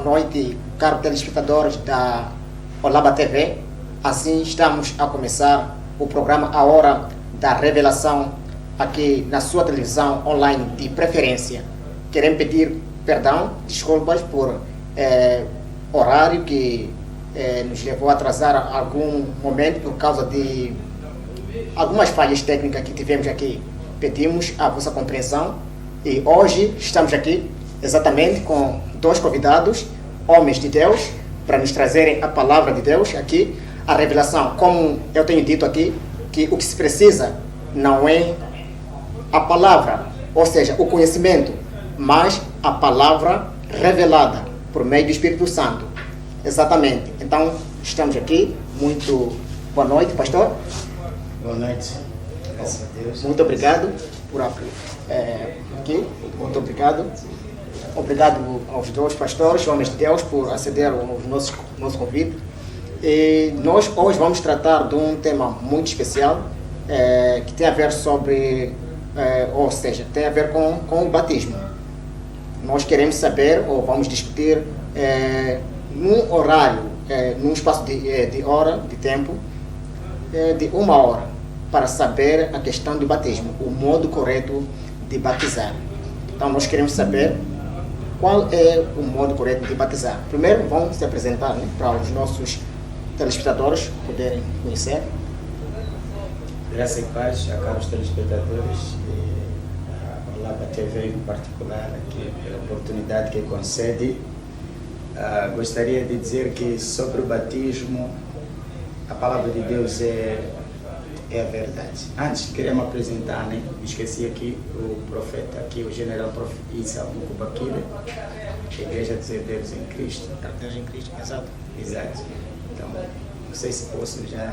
noite, caros telespectadores da Olaba TV. Assim estamos a começar o programa A Hora da Revelação aqui na sua televisão online de preferência. Queremos pedir perdão, desculpas por horário que nos levou a atrasar algum momento por causa de algumas falhas técnicas que tivemos aqui. Pedimos a vossa compreensão e hoje estamos aqui exatamente com dois convidados, homens de Deus, para nos trazerem a palavra de Deus aqui, a revelação. Como eu tenho dito aqui, que o que se precisa não é a palavra, ou seja, o conhecimento, mas a palavra revelada por meio do Espírito Santo. Exatamente. Então, estamos aqui. Muito boa noite, pastor. Boa noite. Graças a Deus. Muito obrigado por aqui. Muito obrigado. Obrigado aos dois pastores, homens de Deus, por aceder ao nosso convite. E nós hoje vamos tratar de um tema muito especial que tem a ver tem a ver com o batismo. Nós queremos saber, ou vamos discutir, num horário, num espaço de hora, de tempo, de 1 hora, para saber a questão do batismo, o modo correto de batizar. Então nós queremos saber qual é o modo correto de batizar. Primeiro vamos se apresentar, para os nossos telespectadores poderem conhecer. Graça e paz a caros telespectadores e a Olaba TV em particular, aqui pela oportunidade que concede. Gostaria de dizer que sobre o batismo, a palavra de Deus é a verdade. Antes, queria me apresentar, esqueci aqui o profeta, aqui o general Isa Mukubakile, da Igreja dos Herdeiros em Cristo. Herdeiros em Cristo, exato. Exato. Então, não sei se posso já...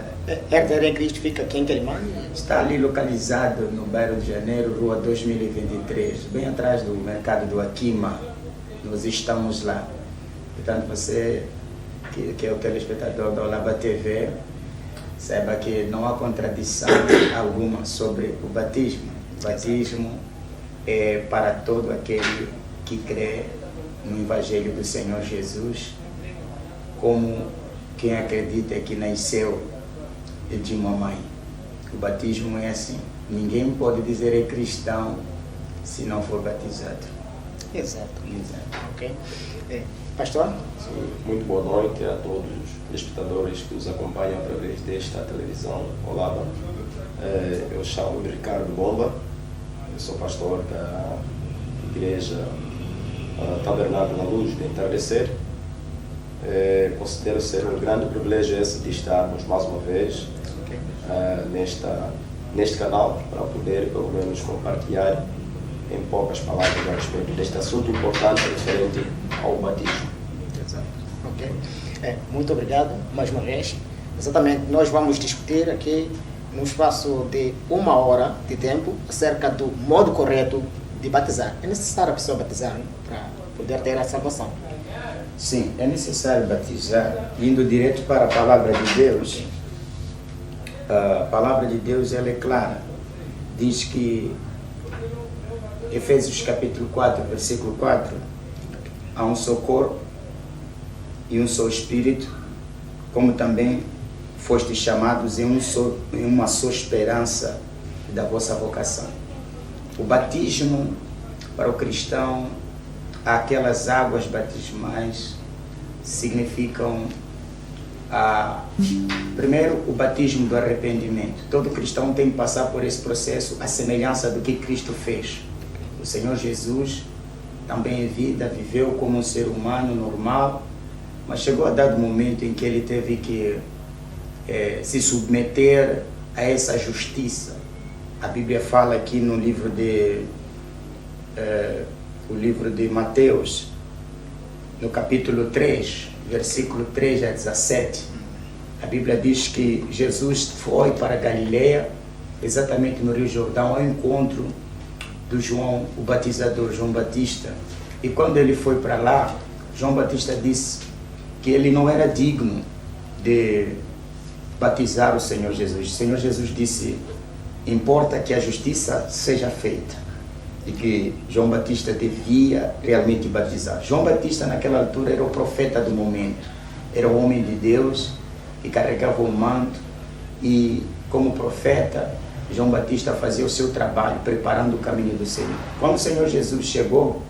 Herdeiro em Cristo fica aqui em Quelimane? Está ali localizado no bairro de Janeiro, rua 2023, bem atrás do mercado do Aquima. Nós estamos lá. Portanto, você que é o telespectador da Olaba TV, saiba que não há contradição alguma sobre o batismo. O batismo é para todo aquele que crê no Evangelho do Senhor Jesus, como quem acredita que nasceu de uma mãe. O batismo é assim. Ninguém pode dizer é cristão se não for batizado. Exato. Ok. Pastor? Sim, muito boa noite a todos os espectadores que nos acompanham através desta televisão Olaba. Eu chamo-me Ricardo Bomba, eu sou pastor da Igreja Tabernáculo na Luz do Entardecer. Considero ser um grande privilégio esse de estarmos mais uma vez neste canal para poder pelo menos compartilhar em poucas palavras a respeito deste assunto importante referente ao batismo. Exato. Ok. Muito obrigado mais uma vez. Exatamente, nós vamos discutir aqui num espaço de 1 hora de tempo acerca do modo correto de batizar. É necessário a pessoa batizar para poder ter a salvação? Sim, é necessário batizar, indo direto para a palavra de Deus. A palavra de Deus ela é clara. Diz que Efésios capítulo 4, versículo 4, há um só corpo e um só espírito, como também fostes chamados em uma só esperança da vossa vocação. O batismo para o cristão, aquelas águas batismais significam primeiro o batismo do arrependimento. Todo cristão tem que passar por esse processo, a semelhança do que Cristo fez. O Senhor Jesus também em vida viveu como um ser humano normal, mas chegou a dado momento em que ele teve que se submeter a essa justiça. A Bíblia fala aqui no livro de Mateus, no capítulo 3, versículo 3 a 17, a Bíblia diz que Jesus foi para Galileia, exatamente no Rio Jordão, ao encontro do João, o batizador, João Batista. E quando ele foi para lá, João Batista disse que ele não era digno de batizar o Senhor Jesus. O Senhor Jesus disse: importa que a justiça seja feita. de que João Batista devia realmente batizar. João Batista naquela altura era o profeta do momento, era o homem de Deus que carregava o manto e como profeta João Batista fazia o seu trabalho preparando o caminho do Senhor. Quando o Senhor Jesus chegou,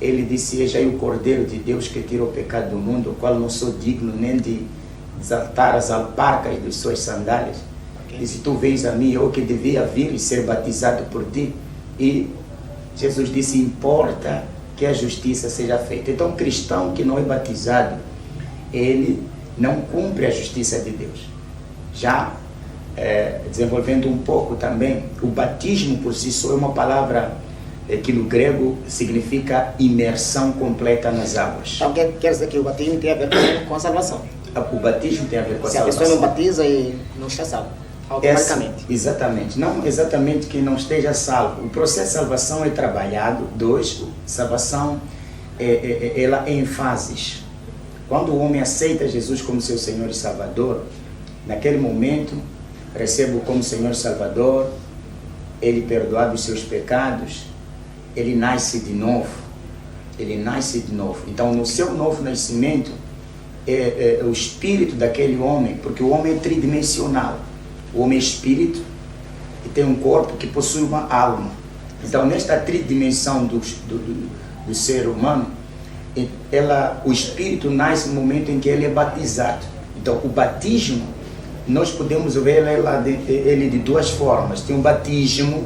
ele disse: eis aí o Cordeiro de Deus que tira o pecado do mundo, o qual não sou digno nem de desatar as alparcas de suas sandálias. Disse: tu vens a mim, eu que devia vir e ser batizado por ti. E Jesus disse: importa que a justiça seja feita. Então, um cristão que não é batizado, ele não cumpre a justiça de Deus. Já desenvolvendo um pouco também, o batismo por si só é uma palavra que no grego significa imersão completa nas águas. Então quer dizer que o batismo tem a ver com a salvação. O batismo tem a ver com a Se salvação. a pessoa não batiza e não está salvo, automaticamente. Exatamente. Não exatamente que não esteja salvo. O processo de salvação é trabalhado. 2, salvação ela é em fases. Quando o homem aceita Jesus como seu Senhor e Salvador, naquele momento recebe-o como Senhor e Salvador, ele perdoado os seus pecados, ele nasce de novo. Ele nasce de novo. Então, no seu novo nascimento, o espírito daquele homem, porque o homem é tridimensional. O homem é espírito e tem um corpo que possui uma alma. Então, nesta tridimensão do ser humano, o espírito nasce no momento em que ele é batizado. Então, o batismo, nós podemos ver ele de duas formas. Tem o batismo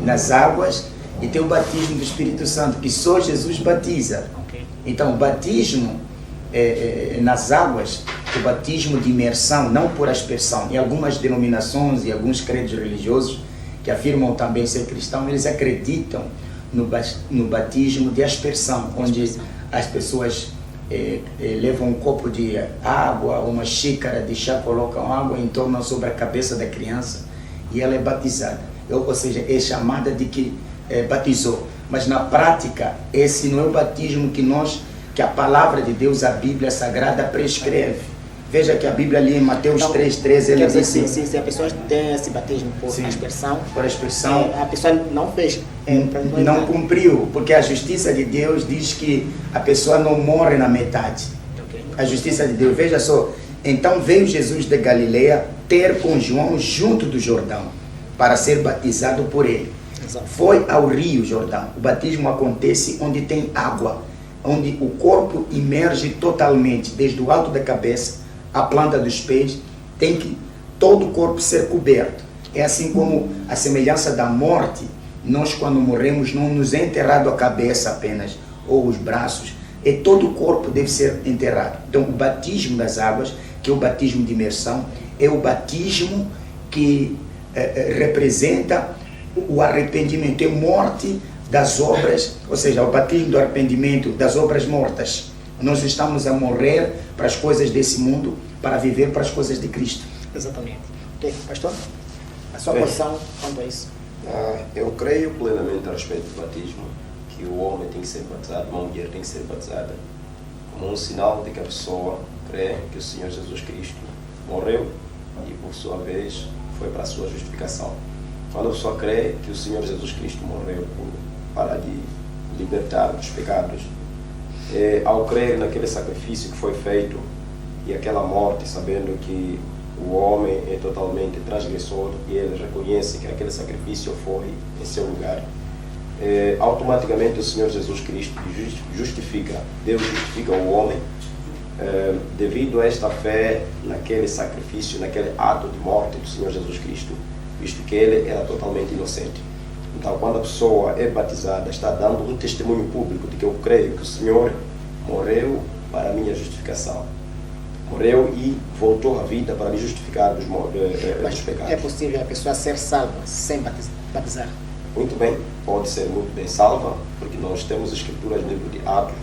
nas águas e tem o batismo do Espírito Santo, que só Jesus batiza. Então, o batismo nas águas, o batismo de imersão, não por aspersão. Em algumas denominações e alguns credos religiosos que afirmam também ser cristão, eles acreditam no batismo de aspersão, onde as pessoas levam um copo de água, uma xícara de chá, colocam água em torno sobre a cabeça da criança e ela é batizada. Ou seja, é chamada de que batizou. Mas na prática, esse não é o batismo que a palavra de Deus, a Bíblia Sagrada, prescreve. Veja que a Bíblia ali em Mateus 3,13, ele diz assim: se a pessoa tem esse batismo por aspersão, a pessoa não fez, não cumpriu, porque a justiça de Deus diz que a pessoa não morre na metade. A justiça de Deus, veja só, então veio Jesus de Galileia ter com João junto do Jordão, para ser batizado por ele. Exato. Foi ao Rio Jordão. O batismo acontece onde tem água, onde o corpo imerge totalmente, desde o alto da cabeça à planta dos pés, tem que todo o corpo ser coberto. É assim como a semelhança da morte, nós quando morremos não nos é enterrado a cabeça apenas, ou os braços, todo o corpo deve ser enterrado. Então o batismo das águas, que é o batismo de imersão, é o batismo que representa o arrependimento, é morte das obras, ou seja, o batismo do arrependimento das obras mortas. Nós estamos a morrer para as coisas desse mundo, para viver para as coisas de Cristo. Exatamente. Ok, pastor? A sua posição quanto a isso? Eu creio plenamente a respeito do batismo, que o homem tem que ser batizado, uma mulher tem que ser batizada, como um sinal de que a pessoa crê que o Senhor Jesus Cristo morreu e, por sua vez, foi para a sua justificação. Quando a pessoa crê que o Senhor Jesus Cristo morreu para lhe libertar dos pecados, ao crer naquele sacrifício que foi feito e aquela morte, sabendo que o homem é totalmente transgressor e ele reconhece que aquele sacrifício foi em seu lugar, automaticamente o Senhor Jesus Cristo justifica, Deus justifica o homem devido a esta fé naquele sacrifício, naquele ato de morte do Senhor Jesus Cristo, visto que ele era totalmente inocente. Então, quando a pessoa é batizada, está dando um testemunho público de que eu creio que o Senhor morreu para a minha justificação. Morreu e voltou à vida para me justificar dos pecados. É possível a pessoa ser salva sem batizar? Muito bem, pode ser muito bem salva, porque nós temos escrituras no livro de Atos,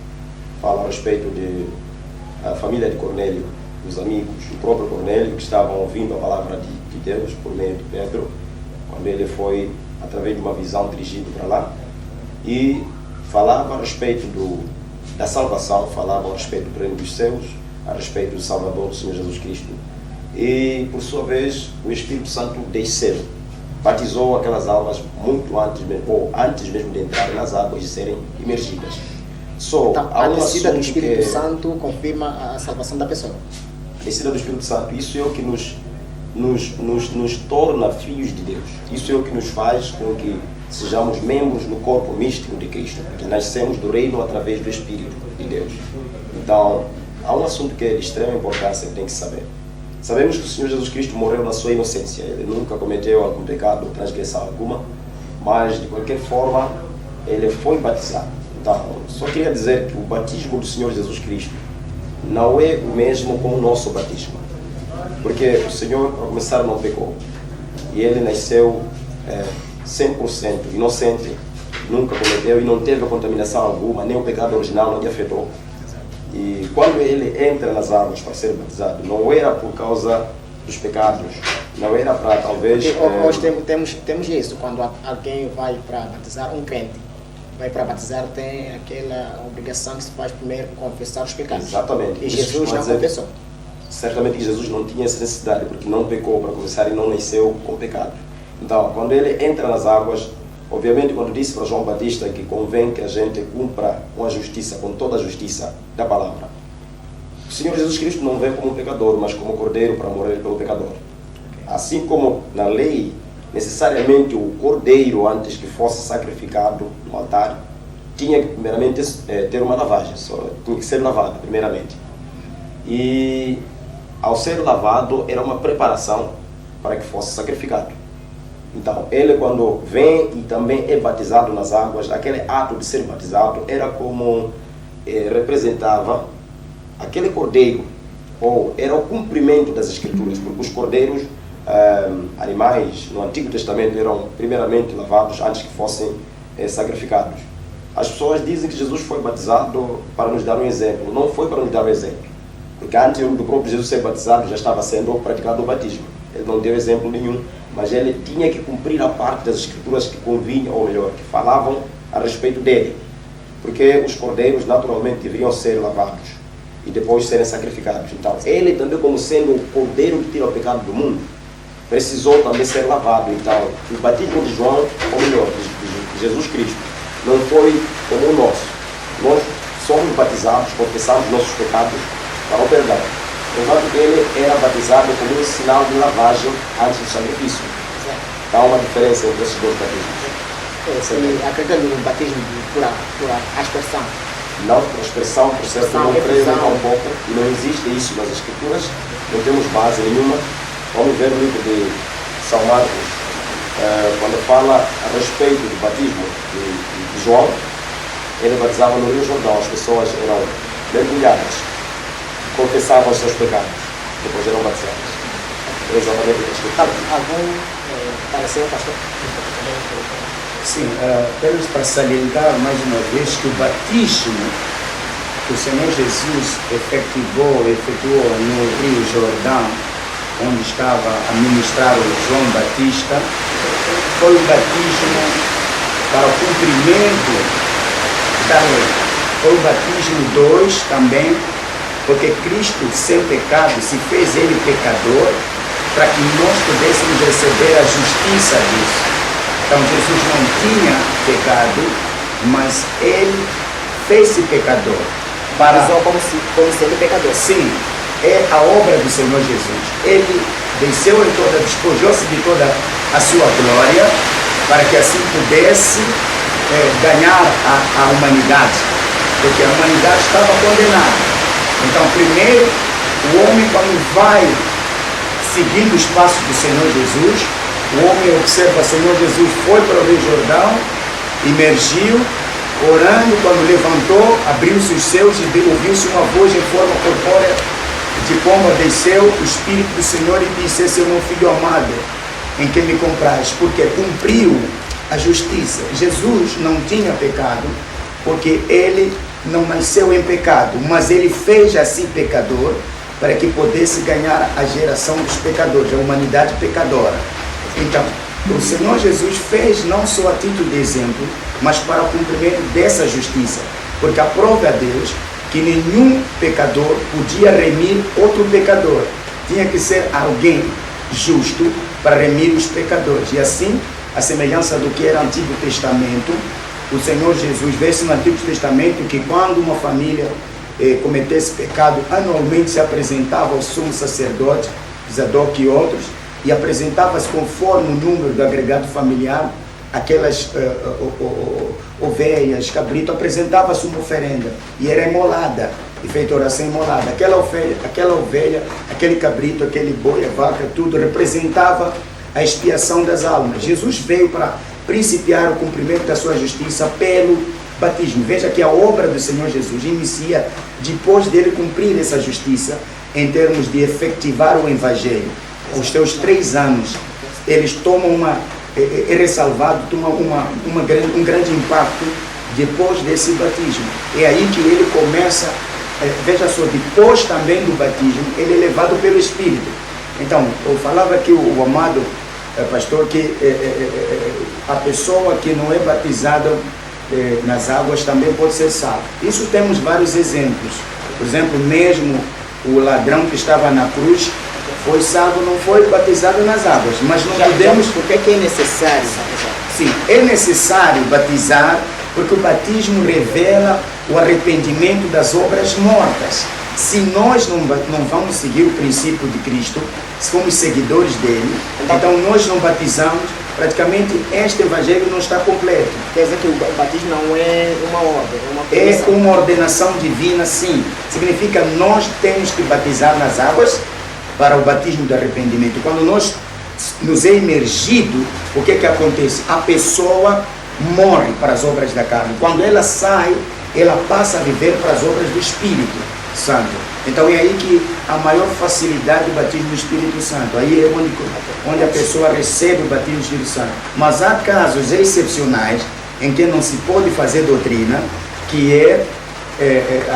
fala a respeito de a família de Cornélio, os amigos, o próprio Cornélio, que estavam ouvindo a palavra de Deus por meio de Pedro, quando ele foi, através de uma visão, dirigido para lá, e falava a respeito da salvação, falava a respeito do reino dos céus, a respeito do Salvador, do Senhor Jesus Cristo. E, por sua vez, o Espírito Santo desceu. batizou aquelas almas muito antes mesmo, ou antes mesmo de entrarem nas águas e serem imergidas. Então, Há a um descida do assunto Espírito que- Santo confirma a salvação da pessoa. a descida do Espírito Santo, isso é o que nos torna filhos de Deus. Isso é o que nos faz com que sejamos membros no corpo místico de Cristo, porque nascemos do reino através do Espírito de Deus. Então, há um assunto que é de extrema importância que tem que saber. Sabemos que o Senhor Jesus Cristo morreu na sua inocência, ele nunca cometeu algum pecado ou transgressão alguma, mas de qualquer forma ele foi batizado. Então, só queria dizer que o batismo do Senhor Jesus Cristo não é o mesmo com o nosso batismo, porque o Senhor, para começar, não pecou e ele nasceu 100% inocente, nunca cometeu e não teve contaminação alguma, nem o pecado original não lhe afetou. E quando ele entra nas águas para ser batizado, não era por causa dos pecados, não era para talvez... Porque hoje temos isso, quando alguém vai para batizar, um crente vai para batizar, tem aquela obrigação que se faz primeiro confessar os pecados. Exatamente. E Isso Jesus costuma não dizer- confessou. Certamente que Jesus não tinha essa necessidade, porque não pecou para começar e não nasceu com pecado. Então, quando ele entra nas águas, obviamente, quando disse para João Batista que convém que a gente cumpra com a justiça, com toda a justiça da palavra, o Senhor Jesus Cristo não veio como um pecador, mas como cordeiro para morrer pelo pecador. Assim como na lei, necessariamente o cordeiro, antes que fosse sacrificado no altar, tinha que primeiramente ter uma lavagem, tinha que ser lavado primeiramente. E ao ser lavado era uma preparação para que fosse sacrificado. Então, ele quando vem e também é batizado nas águas, aquele ato de ser batizado era como representava aquele cordeiro, ou era o cumprimento das Escrituras, porque os cordeiros, animais no Antigo Testamento, eram primeiramente lavados antes que fossem sacrificados. As pessoas dizem que Jesus foi batizado para nos dar um exemplo. Não foi para nos dar um exemplo, porque antes do próprio Jesus ser batizado já estava sendo praticado o batismo. Ele não deu exemplo nenhum, mas ele tinha que cumprir a parte das Escrituras que convinha, ou melhor, que falavam a respeito dele, porque os cordeiros naturalmente deveriam ser lavados e depois serem sacrificados. Então, ele também, como sendo o cordeiro que tira o pecado do mundo, precisou também ser lavado. Então, o batismo de João, ou melhor, de Jesus Cristo, não foi como o nosso. Nós somos batizados, confessamos nossos pecados para o perdão, enquanto que ele era batizado como um sinal de lavagem antes do sacrifício. Então, há uma diferença entre esses dois batismos. E acredita no batismo por aspersão. Não, por expressão, por certo, não creio nem um pouco, e não existe isso nas Escrituras, não temos base nenhuma. Vamos ver o livro de São Marcos, quando fala a respeito do batismo de João. Ele batizava no Rio Jordão, as pessoas eram mergulhadas, confessavam os seus pecados, depois eram batizadas. É exatamente o que está escrito. Algum parecer, pastor? Sim, apenas para salientar mais uma vez que o batismo que o Senhor Jesus efetuou no Rio Jordão, onde estava a ministrar o João Batista, foi um batismo para o cumprimento da lei. Foi o batismo 2 também, porque Cristo, sem pecado, se fez ele pecador, para que nós pudéssemos receber a justiça disso. Então Jesus não tinha pecado, mas ele fez-se pecador. Batizou como sendo pecador. Sim, é a obra do Senhor Jesus. Ele desceu despojou-se de toda a sua glória, para que assim pudesse ganhar a humanidade, porque a humanidade estava condenada. Então, primeiro, o homem, quando vai seguindo os passos do Senhor Jesus, o homem observa, o Senhor Jesus foi para o Rio Jordão, imergiu, orando, quando levantou, abriu-se os céus e ouviu-se uma voz em forma corpórea de pomba, desceu o Espírito do Senhor e disse: esse é o meu filho amado, em quem me comprais, porque cumpriu a justiça. Jesus não tinha pecado, porque ele não nasceu em pecado, mas ele fez assim pecador, para que pudesse ganhar a geração dos pecadores, a humanidade pecadora. Então, o Senhor Jesus fez não só a título de exemplo, mas para o cumprimento dessa justiça, porque aprove a Deus que nenhum pecador podia remir outro pecador. Tinha que ser alguém justo para remir os pecadores. E assim, a semelhança do que era o Antigo Testamento, o Senhor Jesus vê-se no Antigo Testamento que quando uma família cometesse pecado, anualmente se apresentava ao sumo sacerdote, Zadok e outros, e apresentava-se conforme o número do agregado familiar, aquelas ovelhas, cabrito, apresentava-se uma oferenda e era imolada, e feita oração imolada. Aquela ovelha, aquele cabrito, aquele boi, a vaca, tudo representava a expiação das almas. Jesus veio para principiar o cumprimento da sua justiça pelo batismo. Veja que a obra do Senhor Jesus inicia depois dele cumprir essa justiça em termos de efetivar o Evangelho. Aos seus 3 anos, eles tomam é ressalvado, toma um grande impacto depois desse batismo. É aí que ele começa, veja só, depois também do batismo, ele é levado pelo Espírito. Então, eu falava que o amado pastor, que a pessoa que não é batizada nas águas também pode ser salvo. Isso temos vários exemplos. Por exemplo, mesmo o ladrão que estava na cruz foi salvo, não foi batizado nas águas, mas não podemos... Por que é necessário? Sim, é necessário batizar, porque o batismo revela o arrependimento das obras mortas. Se nós não vamos seguir o princípio de Cristo, se somos seguidores dele, então nós não batizamos, praticamente este evangelho não está completo. Quer dizer que o batismo não é uma ordem, é uma ordenação divina, sim. Significa que nós temos que batizar nas águas para o batismo do arrependimento. Quando nós nos é emergido, o que acontece? A pessoa morre para as obras da carne. Quando ela sai, ela passa a viver para as obras do Espírito Santo. Então é aí que a maior facilidade do batismo do Espírito Santo. Aí é onde a pessoa recebe o batismo do Espírito Santo. Mas há casos excepcionais em que não se pode fazer doutrina, que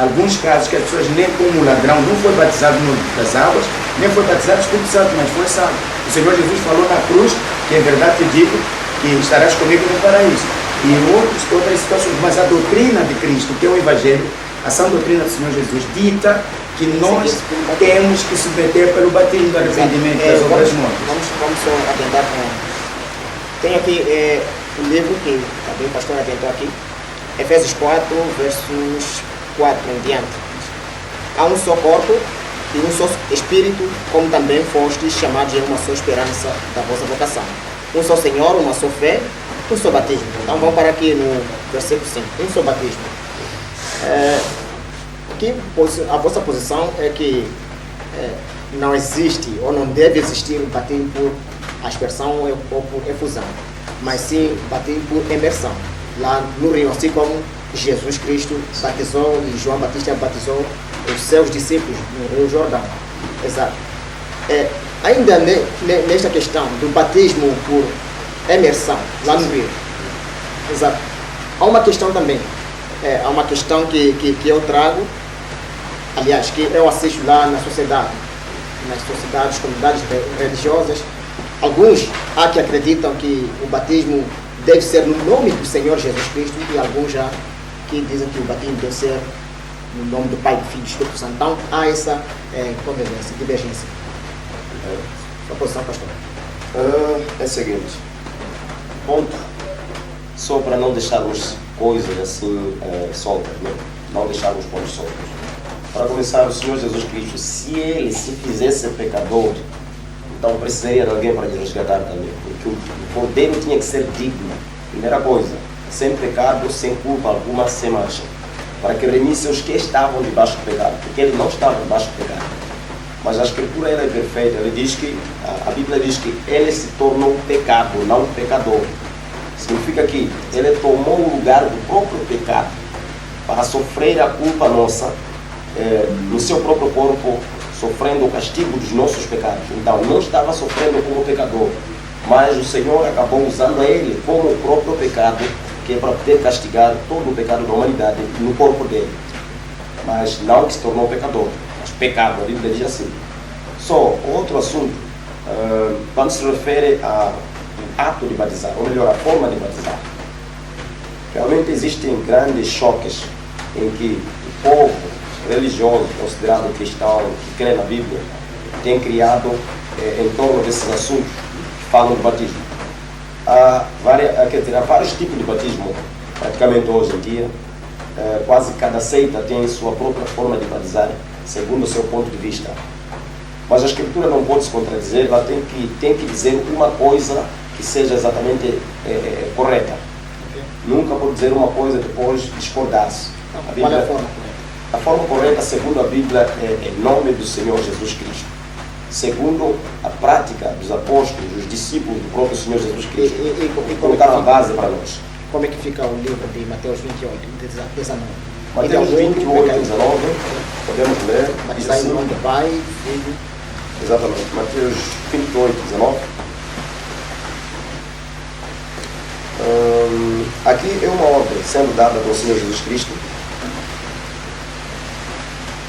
alguns casos que as pessoas, nem como o ladrão, não foi batizado nas águas, nem foi batizado no Espírito Santo, mas foi salvo. O Senhor Jesus falou na cruz, que em verdade te digo, que estarás comigo no paraíso. E outras situações, mas a doutrina de Cristo, que é o Evangelho, a sã doutrina do Senhor Jesus, dita que nós temos que submeter pelo batismo do arrependimento das obras mortas. Vamos só atentar com... Tem aqui um livro que também o pastor atentou aqui, Efésios 4, versos 4 em diante. Há um só corpo e um só Espírito, como também fostes chamados em uma só esperança da vossa vocação. Um só Senhor, uma só fé, um só batismo. Então vamos parar aqui no versículo 5. Um só batismo. Aqui a vossa posição é que não existe ou não deve existir um batismo por aspersão ou por efusão, mas sim batismo por imersão. Lá no rio, assim como Jesus Cristo batizou e João Batista batizou os seus discípulos no Rio Jordão. Exato. Ainda nesta questão do batismo por imersão, lá no rio. Exato. Há uma questão também. Há uma questão que eu trago, aliás, que eu assisto lá na sociedade, nas sociedades, comunidades religiosas. Alguns há que acreditam que o batismo deve ser no nome do Senhor Jesus Cristo, e alguns já que dizem que o batismo deve ser no nome do Pai, do Filho e do Espírito Santo. Então há essa divergência. Sua posição, pastor? É o seguinte, ponto, só para não deixarmos coisas assim soltas, né? Não deixarmos pontos soltos. Para começar, o Senhor Jesus Cristo, se ele se fizesse pecador, então precisaria de alguém para lhe resgatar também, porque o cordeiro tinha que ser digno, primeira coisa, sem pecado, sem culpa alguma, sem mancha, para que remisse os que estavam debaixo do pecado, porque ele não estava debaixo do pecado. Mas a Escritura ela é perfeita, ele diz que, a Bíblia diz que ele se tornou pecado, não pecador. Significa que ele tomou o lugar do próprio pecado para sofrer a culpa nossa no seu próprio corpo, sofrendo o castigo dos nossos pecados. Então não estava sofrendo como pecador, mas o Senhor acabou usando ele como o próprio pecado, que é para poder castigar todo o pecado da humanidade no corpo dele. Mas não que se tornou pecador, mas pecado, a Bíblia diz assim. Só outro assunto, quando se refere ao ato de batizar, ou melhor, a forma de batizar. Realmente existem grandes choques em que o povo religioso, considerado cristão, que crê na Bíblia, tem criado em torno desses assuntos, falam do batismo. Há vários tipos de batismo, praticamente hoje em dia. Quase cada seita tem sua própria forma de batizar, segundo o seu ponto de vista. Mas a Escritura não pode se contradizer, ela tem que dizer uma coisa que seja exatamente correta. Ok. Nunca pode dizer uma coisa e depois discordar-se. Qual é a forma correta? A forma correta, segundo a Bíblia, é em nome do Senhor Jesus Cristo. Segundo a prática dos apóstolos, dos discípulos do próprio Senhor Jesus Cristo. E Colocaram a base para nós. Como é que fica o livro de Mateus 28, 19? Mateus 28, 19, podemos ler. Diz Batizar em assim, nome do Pai, Filho. exatamente, Mateus 28, 19. Aqui é uma ordem sendo dada pelo Senhor Jesus Cristo.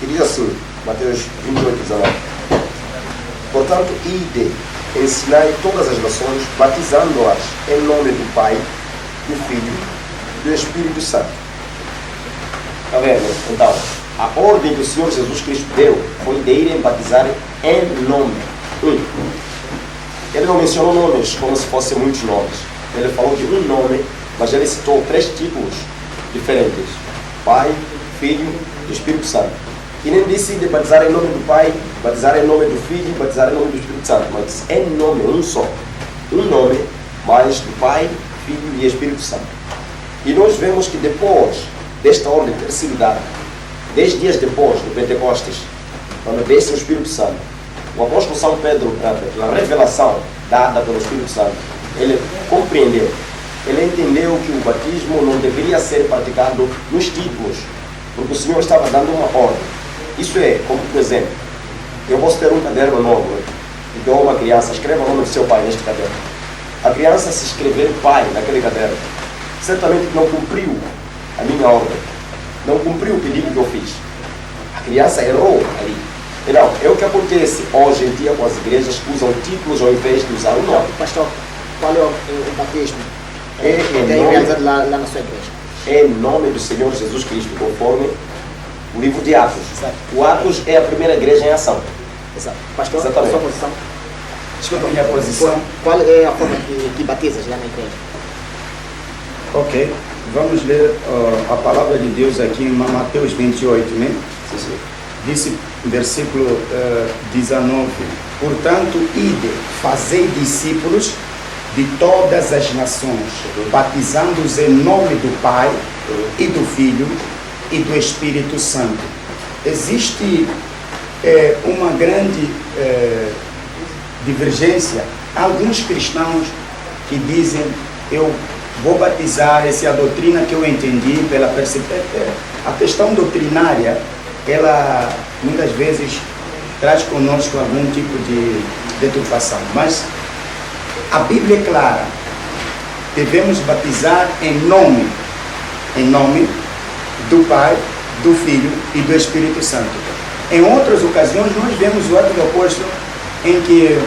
E diz assim, Mateus 28, 19. Portanto, ide, ensinai todas as nações, batizando-as em nome do Pai, do Filho e do Espírito Santo. Está vendo? Então, a ordem que o Senhor Jesus Cristo deu foi de irem batizar em nome. Ele não mencionou nomes como se fossem muitos nomes. Ele falou de um nome, mas ele citou 3 títulos diferentes: Pai, Filho e Espírito Santo. E nem disse de batizar em nome do Pai, batizar em nome do Filho, batizar em nome do Espírito Santo, mas disse em nome, um só. Um nome, mas do Pai, Filho e Espírito Santo. E nós vemos que depois desta ordem ter sido dada, 10 dias depois do Pentecostes, quando desce o Espírito Santo, o apóstolo São Pedro, pela revelação dada pelo Espírito Santo, ele compreendeu, ele entendeu que o batismo não deveria ser praticado nos títulos, porque o Senhor estava dando uma ordem. Isso é, como por exemplo, eu posso ter um caderno novo e dou a uma criança, escreva o nome do seu pai neste caderno. A criança, se escrever pai naquele caderno, certamente não cumpriu a minha ordem, não cumpriu o pedido que eu fiz. A criança errou ali. E não, é o que acontece hoje em dia com as igrejas que usam títulos ao invés de usar o nome. Pastor, qual é o batismo? Em realizado lá na sua igreja. Em nome do Senhor Jesus Cristo, conforme o livro de Atos. Exato. O Atos é a primeira igreja em ação. Exato. Pastor, Exatamente. qual a sua posição? Desculpa a minha posição. Qual é a forma que batizas lá na igreja? Ok. Vamos ler a palavra de Deus aqui em Mateus 28, né? Sim, sim. Disse, versículo 19: Portanto, ide, fazei discípulos de todas as nações, batizando-os em nome do Pai e do Filho e do Espírito Santo. Existe uma grande divergência. Há alguns cristãos que dizem: eu vou batizar, essa é a doutrina que eu entendi pela percepção. A questão doutrinária, ela muitas vezes traz conosco algum tipo de deturpação, mas a Bíblia é clara: devemos batizar em nome do Pai, do Filho e do Espírito Santo. Em outras ocasiões nós vemos o ato do apóstolo em que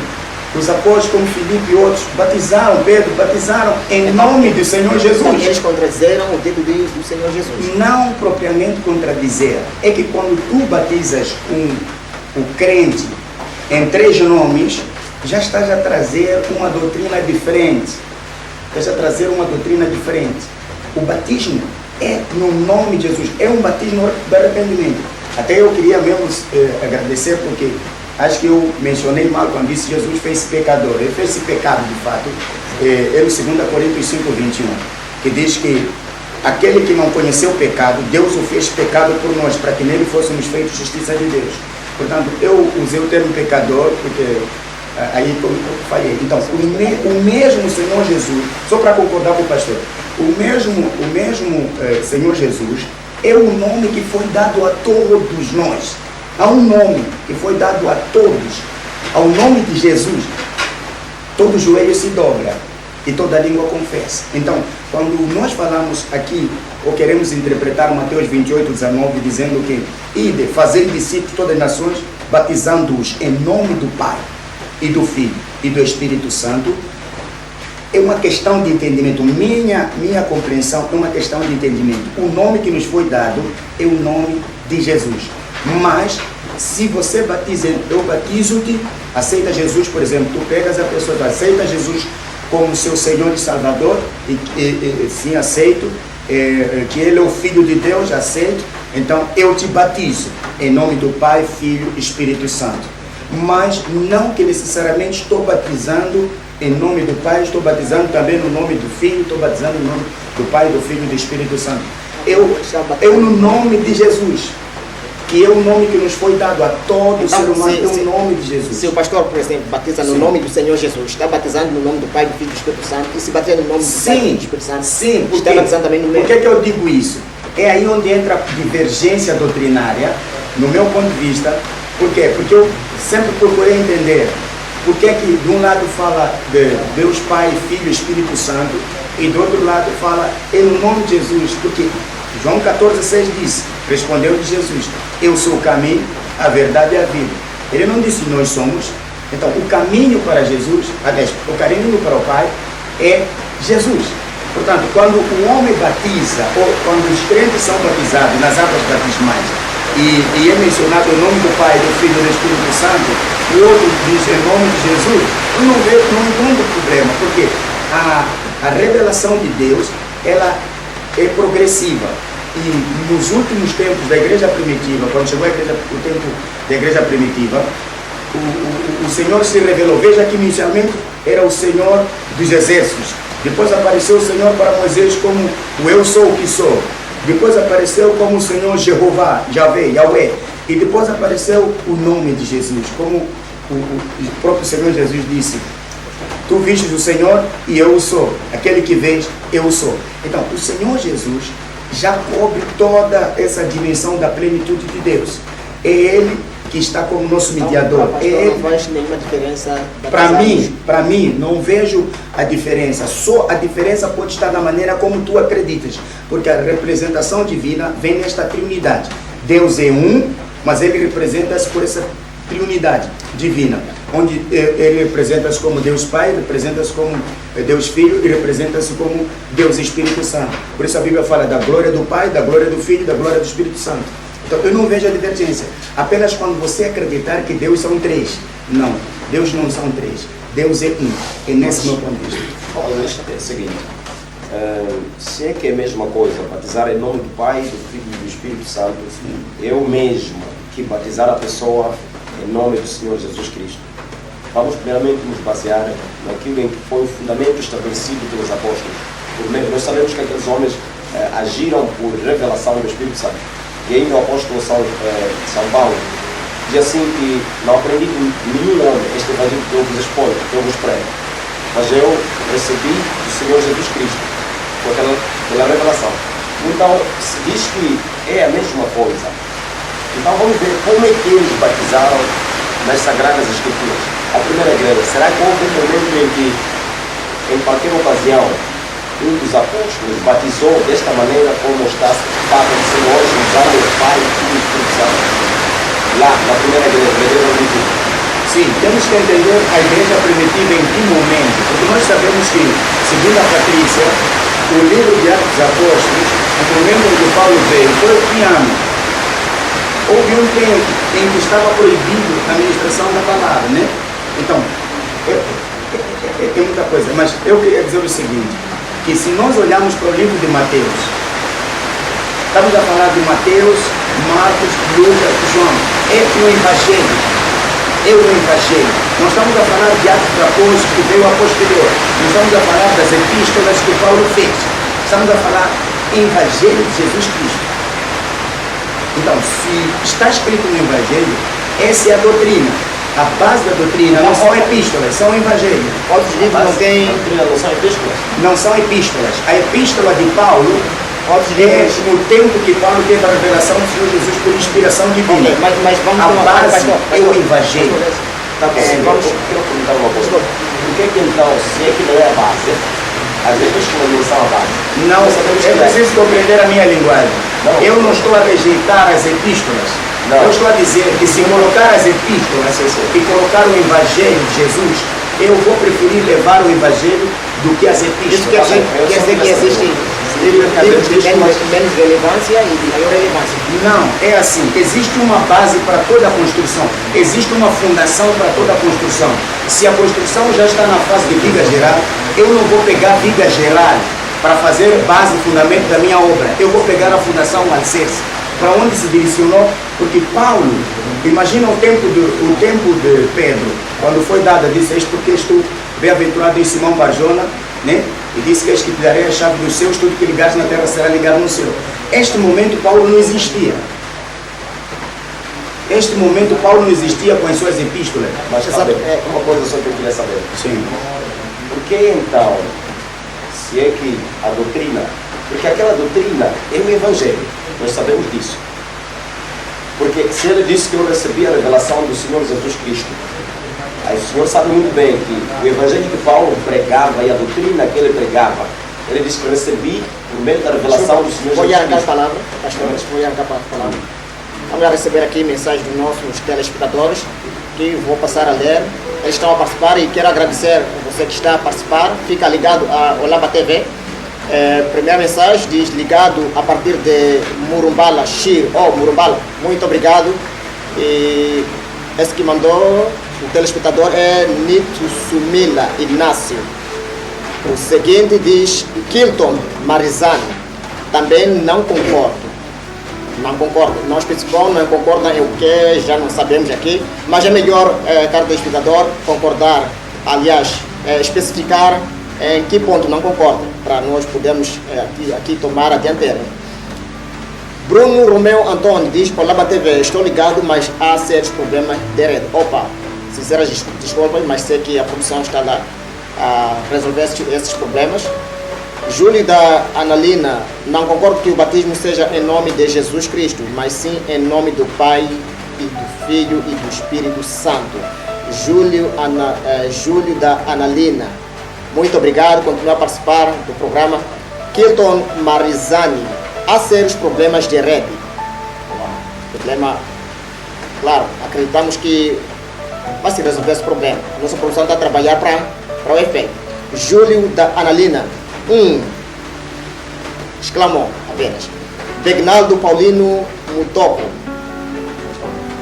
os apóstolos como Filipe e outros batizaram, Pedro, batizaram em nome do Senhor Jesus. Eles contradizeram o dedo do Senhor Jesus. Não propriamente contradizer, é que quando tu batizas o crente em 3 nomes, já estás a trazer uma doutrina diferente. Estás a trazer uma doutrina diferente. O batismo é no nome de Jesus, é um batismo de arrependimento. Até eu queria mesmo agradecer, porque acho que eu mencionei mal quando disse Jesus fez-se pecador. Ele fez-se pecado, de fato. É no 2 Coríntios 5, 21, que diz que aquele que não conheceu o pecado, Deus o fez pecado por nós, para que nele fôssemos feitos justiça de Deus. Portanto, eu usei o termo pecador, porque aí eu falei. Então, o mesmo Senhor Jesus, só para concordar com o pastor, o mesmo Senhor Jesus é o nome que foi dado a todos nós. Há um nome que foi dado a todos. Ao nome de Jesus, todo joelho se dobra e toda língua confessa. Então, quando nós falamos aqui, ou queremos interpretar Mateus 28, 19, dizendo que ide, fazer discípulos de todas as nações, batizando-os em nome do Pai e do Filho e do Espírito Santo, é uma questão de entendimento. Minha compreensão é uma questão de entendimento. O nome que nos foi dado é o nome de Jesus. Mas, se você batiza, eu batizo-te, aceita Jesus, por exemplo, tu pegas a pessoa, tu aceita Jesus como seu Senhor e Salvador, sim, aceito, que Ele é o Filho de Deus, aceito, então eu te batizo, em nome do Pai, Filho e Espírito Santo. Mas não que necessariamente estou batizando em nome do Pai, estou batizando também no nome do Filho, estou batizando no nome do Pai, do Filho e do Espírito Santo. Eu no nome de Jesus, que é o nome que nos foi dado a todo ser humano, é o nome de Jesus. Se o pastor, por exemplo, batiza no nome do Senhor Jesus, está batizando no nome do Pai, do Filho e do Espírito Santo, e se batiza no nome do Pai e do Espírito Santo, está batizando também no mesmo. Por que eu digo isso? É aí onde entra a divergência doutrinária, no meu ponto de vista. Por quê? Porque eu sempre procurei entender por que de um lado fala de Deus Pai, Filho e Espírito Santo, e do outro lado fala no nome de Jesus, porque João 14,6 diz, respondeu-lhe Jesus, eu sou o caminho, a verdade e a vida. Ele não disse nós somos. Então o caminho para Jesus, aliás, o caminho para o Pai é Jesus. Portanto, quando o homem batiza, ou quando os crentes são batizados nas águas batismais, e é mencionado o nome do Pai, do Filho e do Espírito Santo, e o outro diz em nome de Jesus, eu não encontro problema, porque a revelação de Deus, ela é progressiva. E nos últimos tempos da igreja primitiva, quando chegou o tempo da igreja primitiva, o Senhor se revelou. Veja que inicialmente era o Senhor dos exércitos. Depois apareceu o Senhor para Moisés como o eu sou o que sou. Depois apareceu como o Senhor Jeová, Yahweh. E depois apareceu o nome de Jesus, como o próprio Senhor Jesus disse, tu vistes o Senhor e eu o sou. Aquele que vês, eu o sou. Então, o Senhor Jesus já cobre toda essa dimensão da plenitude de Deus. É Ele que está como nosso mediador. Não faz nenhuma diferença. Para mim, não vejo a diferença. Só a diferença pode estar na maneira como tu acreditas. Porque a representação divina vem nesta triunidade. Deus é um, mas Ele representa-se por essa triunidade divina. Onde Ele representa-se como Deus Pai, representa-se como Deus Filho e representa-se como Deus Espírito Santo. Por isso a Bíblia fala da glória do Pai, da glória do Filho e da glória do Espírito Santo. Então eu não vejo a divergência. Apenas quando você acreditar que Deus são três. Não, Deus não são três. Deus é um. É nesse meu ponto de vista. É o seguinte, se é que é a mesma coisa, batizar em nome do Pai, do Filho e do Espírito Santo, eu mesmo que batizar a pessoa em nome do Senhor Jesus Cristo. Vamos primeiramente nos basear naquilo em que foi o fundamento estabelecido pelos apóstolos. Nós sabemos que aqueles homens agiram por revelação do Espírito Santo. E ainda o apóstolo São Paulo diz assim que não aprendi de nenhum homem este evangelho que eu vos exponho, que eu vos prego, mas eu recebi do Senhor Jesus Cristo pela revelação. Então, se diz que é a mesma coisa, então vamos ver como é que eles batizaram nas Sagradas Escrituras. A primeira igreja, será que houve um momento em que, em qualquer ocasião, um dos apóstolos batizou desta maneira como está acontecendo hoje, usando o Pai e o Espírito Santo? Lá, na primeira igreja, Sim, temos que entender a igreja primitiva em que momento, porque nós sabemos que, segundo a Patrícia, o livro de Atos dos Apóstolos, no momento em que Paulo veio, foi o que ano? Houve um tempo em que estava proibido a ministração da palavra, né? Então, tem muita coisa, mas eu queria dizer o seguinte, que se nós olharmos para o livro de Mateus, estamos a falar de Mateus, Marcos, Lucas, João, é o evangelho. Nós estamos a falar de Atos dos Apóstolos que veio a posterior. Nós estamos a falar das epístolas que Paulo fez. Estamos a falar evangelho de Jesus Cristo. Então, se está escrito no evangelho, essa é a doutrina. A base da doutrina não são epístolas, são evangelho. Outros livros não têm. A doutrina não são epístolas? Não são epístolas. A epístola de Paulo é no tempo que Paulo teve a revelação do Senhor Jesus por inspiração divina. Okay, mas vamos a base é o evangelho. Tá bom, quero perguntar uma coisa. Por que então, se é que não é a base, as epístolas não são a base? Não, é preciso compreender a minha linguagem. Eu não estou a rejeitar as epístolas. Eu estou a dizer que se colocar as epístolas e colocar o evangelho de Jesus, eu vou preferir levar o evangelho do que as epístolas. Isso quer dizer que existem menos relevância e de maior relevância. Não, é assim, existe uma base para toda a construção, existe uma fundação para toda a construção. Se a construção já está na fase de viga geral, eu não vou pegar viga geral para fazer base e fundamento da minha obra. Eu vou pegar a fundação alicerce. Para onde se direcionou? Porque Paulo, imagina o tempo de Pedro, quando foi dada, disse: "Eis porque estou bem-aventurado em Simão Barjona", né? E disse que: "Eis que te darei a chave dos céus, tudo que ligares na terra será ligado no céu." Este momento Paulo não existia. Este momento Paulo não existia com as suas epístolas. Mas sabe, uma coisa só que eu queria saber. Sim. Por que então, se é que a doutrina, porque aquela doutrina é o Evangelho, nós sabemos disso. Porque se ele disse que eu recebi a revelação do Senhor Jesus Cristo, aí o Senhor sabe muito bem que o Evangelho que Paulo pregava e a doutrina que ele pregava, ele disse que eu recebi por meio da revelação do Senhor Vou Jesus arrancar a Cristo. palavra, pastor, vou arrancar a palavra. Vamos lá receber aqui mensagem dos nossos telespectadores, que vou passar a ler. Eles estão a participar e quero agradecer a você que está a participar. Fica ligado a Olaba TV. Primeira mensagem diz: ligado a partir de Murumbala, Murumbala. Muito obrigado. E esse que mandou, o telespectador, é Nito Sumila Inácio. O seguinte diz: Kilton Marizani. Também não concordo. Não concordo. Não especificou, não concorda em o que já não sabemos aqui, mas é melhor, caro telespectador, concordar, aliás, especificar em que ponto não concorda, para nós podermos aqui tomar a dianteira. Bruno Romeu Antônio diz: Olaba TV, estou ligado, mas há sérios problemas de rede. Opa, sinceras desculpas, mas sei que a produção está lá a resolver esses problemas. Júlio da Analina: não concordo que o batismo seja em nome de Jesus Cristo, mas sim em nome do Pai e do Filho e do Espírito Santo. Júlio da Analina: muito obrigado, continua a participar do programa. Kilton Marizani: há sérios problemas de rede. Problema, claro, acreditamos que vai se resolver esse problema. A nossa produção está a trabalhar para o efeito. Júlio da Analina: exclamou apenas. Begnaldo Paulino Mutoco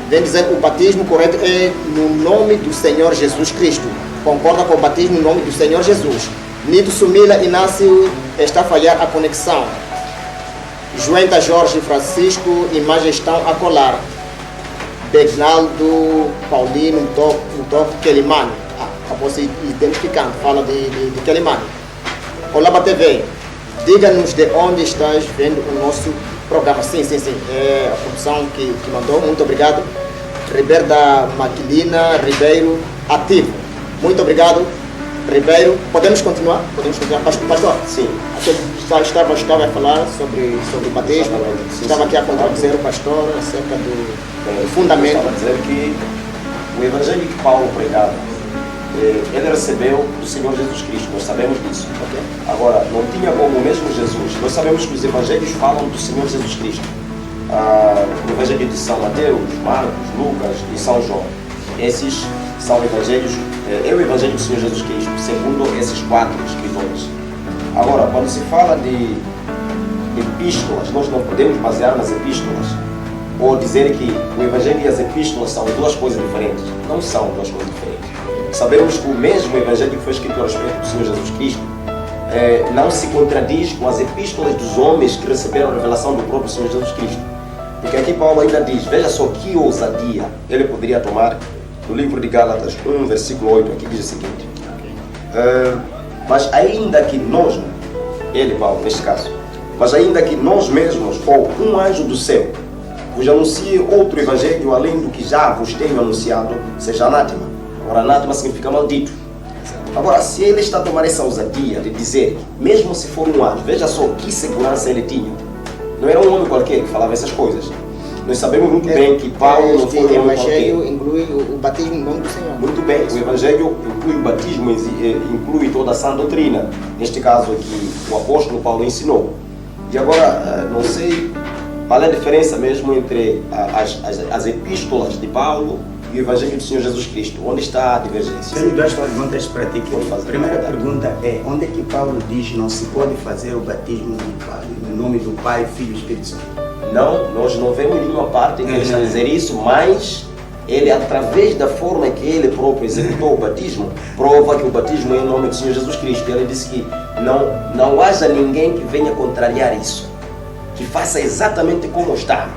vem dizer: o batismo correto é no nome do Senhor Jesus Cristo. Concorda com o batismo no nome do Senhor Jesus. Nito Sumila Inácio: está a falhar a conexão. Joenta Jorge Francisco: imagens estão a colar. Begnaldo Paulino Mutoco Kelimani. Acabou se identificando, fala de Kelimani. Olaba TV, diga-nos de onde estás vendo o nosso programa. Sim, é a produção que mandou, muito obrigado. Ribeiro da Maquilina Ribeiro, ativo. Muito obrigado, Ribeiro. Podemos continuar? Pastor? Sim. Estava a falar sobre o batismo, estava aqui a contradizer o pastor acerca do fundamento. Estava a dizer que o Evangelho que Paulo pregava, ele recebeu do Senhor Jesus Cristo, nós sabemos disso. Okay. Agora, não tinha como o mesmo Jesus. Nós sabemos que os evangelhos falam do Senhor Jesus Cristo. O Evangelho de São Mateus, Marcos, Lucas e São João. Esses são evangelhos, é o Evangelho do Senhor Jesus Cristo, segundo esses 4 escritores. Agora, quando se fala de epístolas, nós não podemos basear nas epístolas ou dizer que o Evangelho e as epístolas são 2 coisas diferentes. Não são 2 coisas diferentes. Sabemos que o mesmo Evangelho que foi escrito a respeito do Senhor Jesus Cristo não se contradiz com as epístolas dos homens que receberam a revelação do próprio Senhor Jesus Cristo. Porque aqui Paulo ainda diz: veja só que ousadia ele poderia tomar. No livro de Gálatas 1, versículo 8, aqui diz o seguinte: mas ainda que nós, ele Paulo neste caso, mas ainda que nós mesmos ou um anjo do céu vos anuncie outro evangelho além do que já vos tenho anunciado, seja anátema. Ora, anátema significa maldito. Agora, se ele está a tomar essa ousadia de dizer, mesmo se for um anjo, veja só que segurança ele tinha. Não era um homem qualquer que falava essas coisas. Nós sabemos muito bem que Paulo não foi um homem qualquer. O Evangelho inclui o batismo em nome do Senhor. Muito bem, o Evangelho inclui o batismo, inclui toda a sã doutrina. Neste caso aqui, o apóstolo Paulo ensinou. E agora, não sei qual é a diferença mesmo entre as epístolas de Paulo e o Evangelho do Senhor Jesus Cristo? Onde está a divergência? Tenho duas perguntas para ti. Pode A primeira pergunta é: onde é que Paulo diz não se pode fazer o batismo no nome do Pai, Filho e Espírito Santo? Não, nós não vemos nenhuma parte em que ele está a dizer isso, mas ele, através da forma que ele próprio executou o batismo, prova que o batismo é em nome do Senhor Jesus Cristo. Ele disse que não haja ninguém que venha contrariar isso, que faça exatamente como está.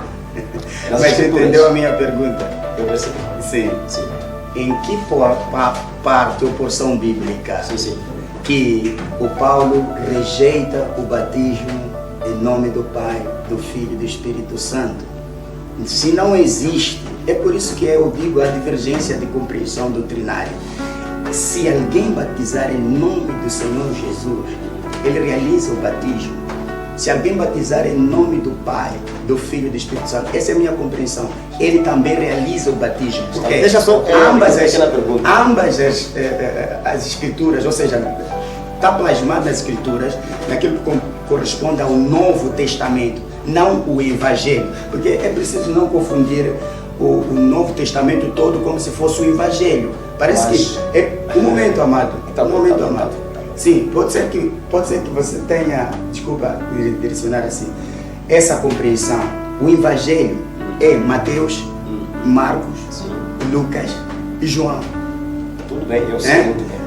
Mas você entendeu a minha pergunta? Eu percebi. Sim. Sim. Em que parte ou porção bíblica Sim. que o Paulo rejeita o batismo em nome do Pai, do Filho e do Espírito Santo? Se não existe, é por isso que eu digo a divergência de compreensão doutrinária. Se alguém batizar em nome do Senhor Jesus, ele realiza o batismo. Se alguém batizar em nome do Pai, do Filho e do Espírito Santo, essa é a minha compreensão, ele também realiza o batismo. Porque Deixa só ambas as escrituras, ou seja, está plasmado nas escrituras, naquilo que corresponde ao Novo Testamento, não o Evangelho. Porque é preciso não confundir o Novo Testamento todo como se fosse o Evangelho. Parece que é um momento, amado. Tá bom. Sim, pode ser que você tenha, desculpa direcionar assim, essa compreensão. O Evangelho é Mateus, Marcos, Lucas e João. Tudo bem, eu sei muito bem.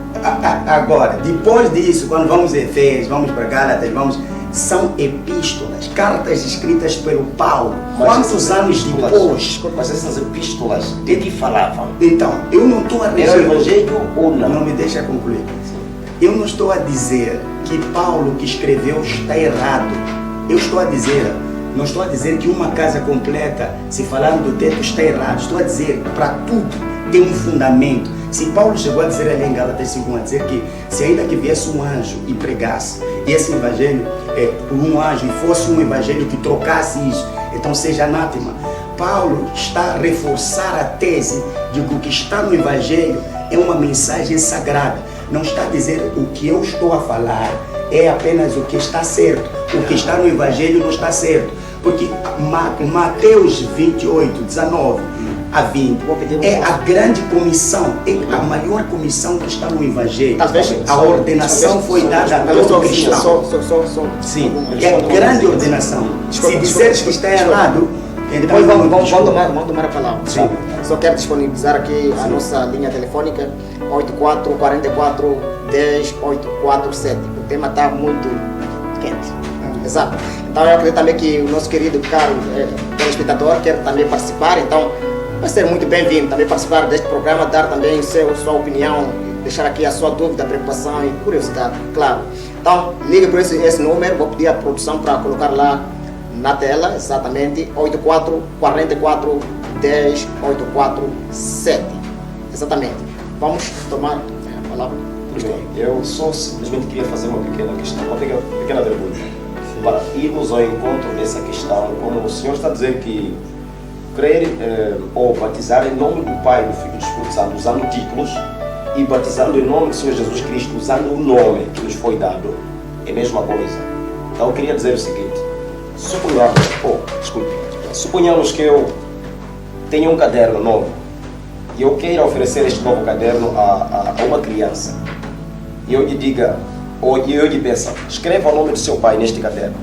Agora, depois disso, quando vamos a Efésios, vamos para Gálatas, são epístolas, cartas escritas pelo Paulo. Quantos anos depois? Mas essas epístolas, de que falavam? Então, eu não estou a dizer... Era o Evangelho ou não? Não me deixa concluir. Eu não estou a dizer que Paulo que escreveu está errado. Eu estou a dizer, não estou a dizer que uma casa completa, se falando do teto, está errado. Estou a dizer que para tudo tem um fundamento. Se Paulo chegou a dizer ali em Gálatas 5, a dizer que se ainda que viesse um anjo e pregasse, e esse evangelho por um anjo, e fosse um evangelho que trocasse isso, então seja anátema. Paulo está a reforçar a tese de que o que está no evangelho é uma mensagem sagrada. Não está a dizer o que eu estou a falar é apenas o que está certo. O que está no evangelho não está certo. Porque Mateus 28, 19 a 20 é a grande comissão, é a maior comissão que está no evangelho. A ordenação foi dada a todo cristão. Sim, é a grande ordenação. Se disseres que está errado, depois vamos tomar a palavra. Sim. Só quero disponibilizar aqui a nossa linha telefônica 8444 10 847. O tema está muito quente. Exato. Então eu acredito também que o nosso querido caro telespectador quer também participar, então vai ser muito bem-vindo também participar deste programa, dar também sua opinião, deixar aqui a sua dúvida, preocupação e curiosidade, claro. Então ligue por esse número, vou pedir a produção para colocar lá na tela, exatamente, 8444 10 847. Exatamente. Vamos tomar a palavra. Muito bem. Eu só simplesmente queria fazer uma pequena questão, uma pequena pergunta. Para irmos ao encontro dessa questão, como o senhor está a dizer que crer ou batizar em nome do Pai, do Filho e do Espírito Santo, usando títulos, e batizando em nome do Senhor Jesus Cristo, usando o nome que nos foi dado, é a mesma coisa. Então eu queria dizer o seguinte: suponhamos que eu tenho um caderno novo e eu queira oferecer este novo caderno a uma criança, e eu lhe diga, ou eu lhe peça, escreva o nome do seu pai neste caderno.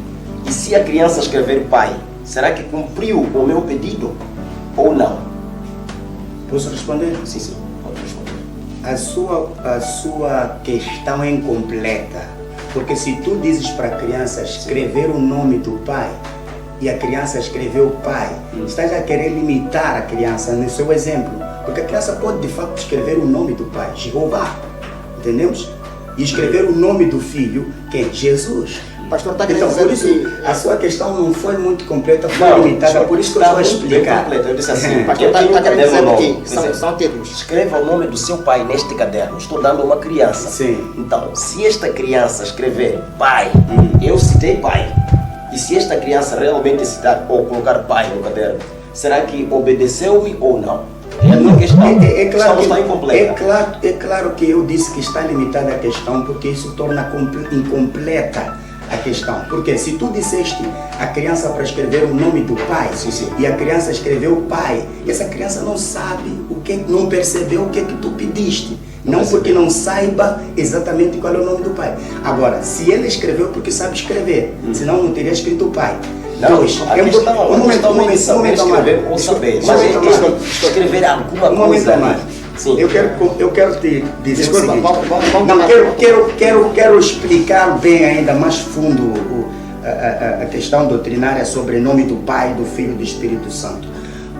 E se a criança escrever pai, será que cumpriu o meu pedido ou não? Posso responder? Sim, pode responder. A sua questão é incompleta, porque se tu dizes para a criança escrever o nome do pai e a criança escreveu pai, estás a querer limitar a criança no seu exemplo, porque a criança pode de fato escrever o nome do pai, Jeová, entendemos? E escrever o nome do filho, que é Jesus. Pastor, está então, por isso, a sua questão não foi muito completa, foi limitada, por isso que eu estou a explicar. Eu disse assim, pastor, está querendo dizer que são títulos. Escreva o nome do seu pai neste caderno, estou dando a uma criança. Sim. Então, se esta criança escrever pai, eu citei pai, e se esta criança realmente citar ou colocar pai no caderno, será que obedeceu-me ou não? É claro que eu disse que está limitada a questão, porque isso torna incompleta a questão. Porque se tu disseste a criança para escrever o nome do pai, e a criança escreveu o pai, essa criança não sabe não percebeu o que tu pediste. Não porque não saiba exatamente qual é o nome do pai. Agora, se ele escreveu porque sabe escrever, senão não teria escrito o pai. Dois, a questão, um momento, escrever ou saber. Mas estou a querer ver alguma coisa. Um momento mais. Sim. Eu quero te dizer Desculpa, o seguinte. vamos Não, quero explicar bem ainda mais fundo a questão doutrinária sobre o nome do Pai, do Filho e do Espírito Santo.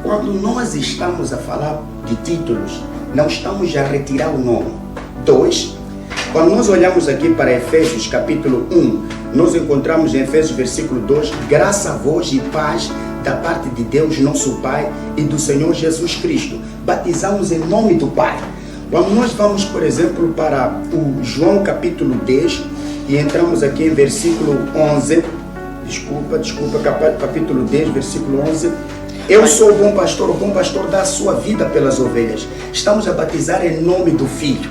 Quando nós estamos a falar de títulos, não estamos a retirar o nome. 2, quando nós olhamos aqui para Efésios capítulo 1, nós encontramos em Efésios versículo 2, graça a vós e paz da parte de Deus nosso Pai e do Senhor Jesus Cristo. Batizamos em nome do Pai. Quando nós vamos, por exemplo, para o João capítulo 10 e entramos aqui em versículo 11, capítulo 10, versículo 11, eu sou o bom pastor dá a sua vida pelas ovelhas. Estamos a batizar em nome do Filho.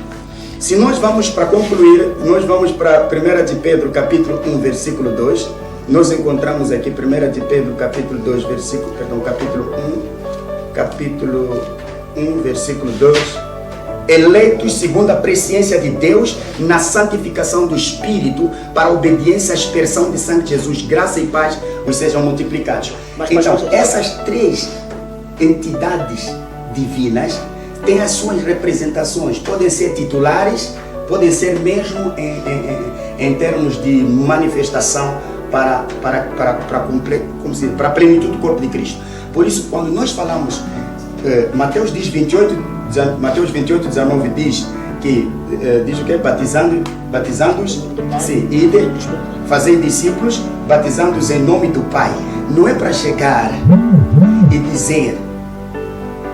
Se nós vamos para concluir, nós vamos para 1 de Pedro capítulo 1, versículo 2, nós encontramos aqui 1 de Pedro capítulo 2, capítulo 1, versículo 2, eleitos segundo a presciência de Deus na santificação do Espírito para a obediência à aspersão de sangue de Jesus, graça e paz os sejam multiplicados. Então, essas três entidades divinas têm as suas representações, podem ser titulares, podem ser mesmo em termos de manifestação para a plenitude do corpo de Cristo. Por isso, quando nós falamos, Mateus 28, 19 diz que, diz o que? Batizando-os, sim, ide, fazei discípulos, batizando-os em nome do Pai. Não é para chegar e dizer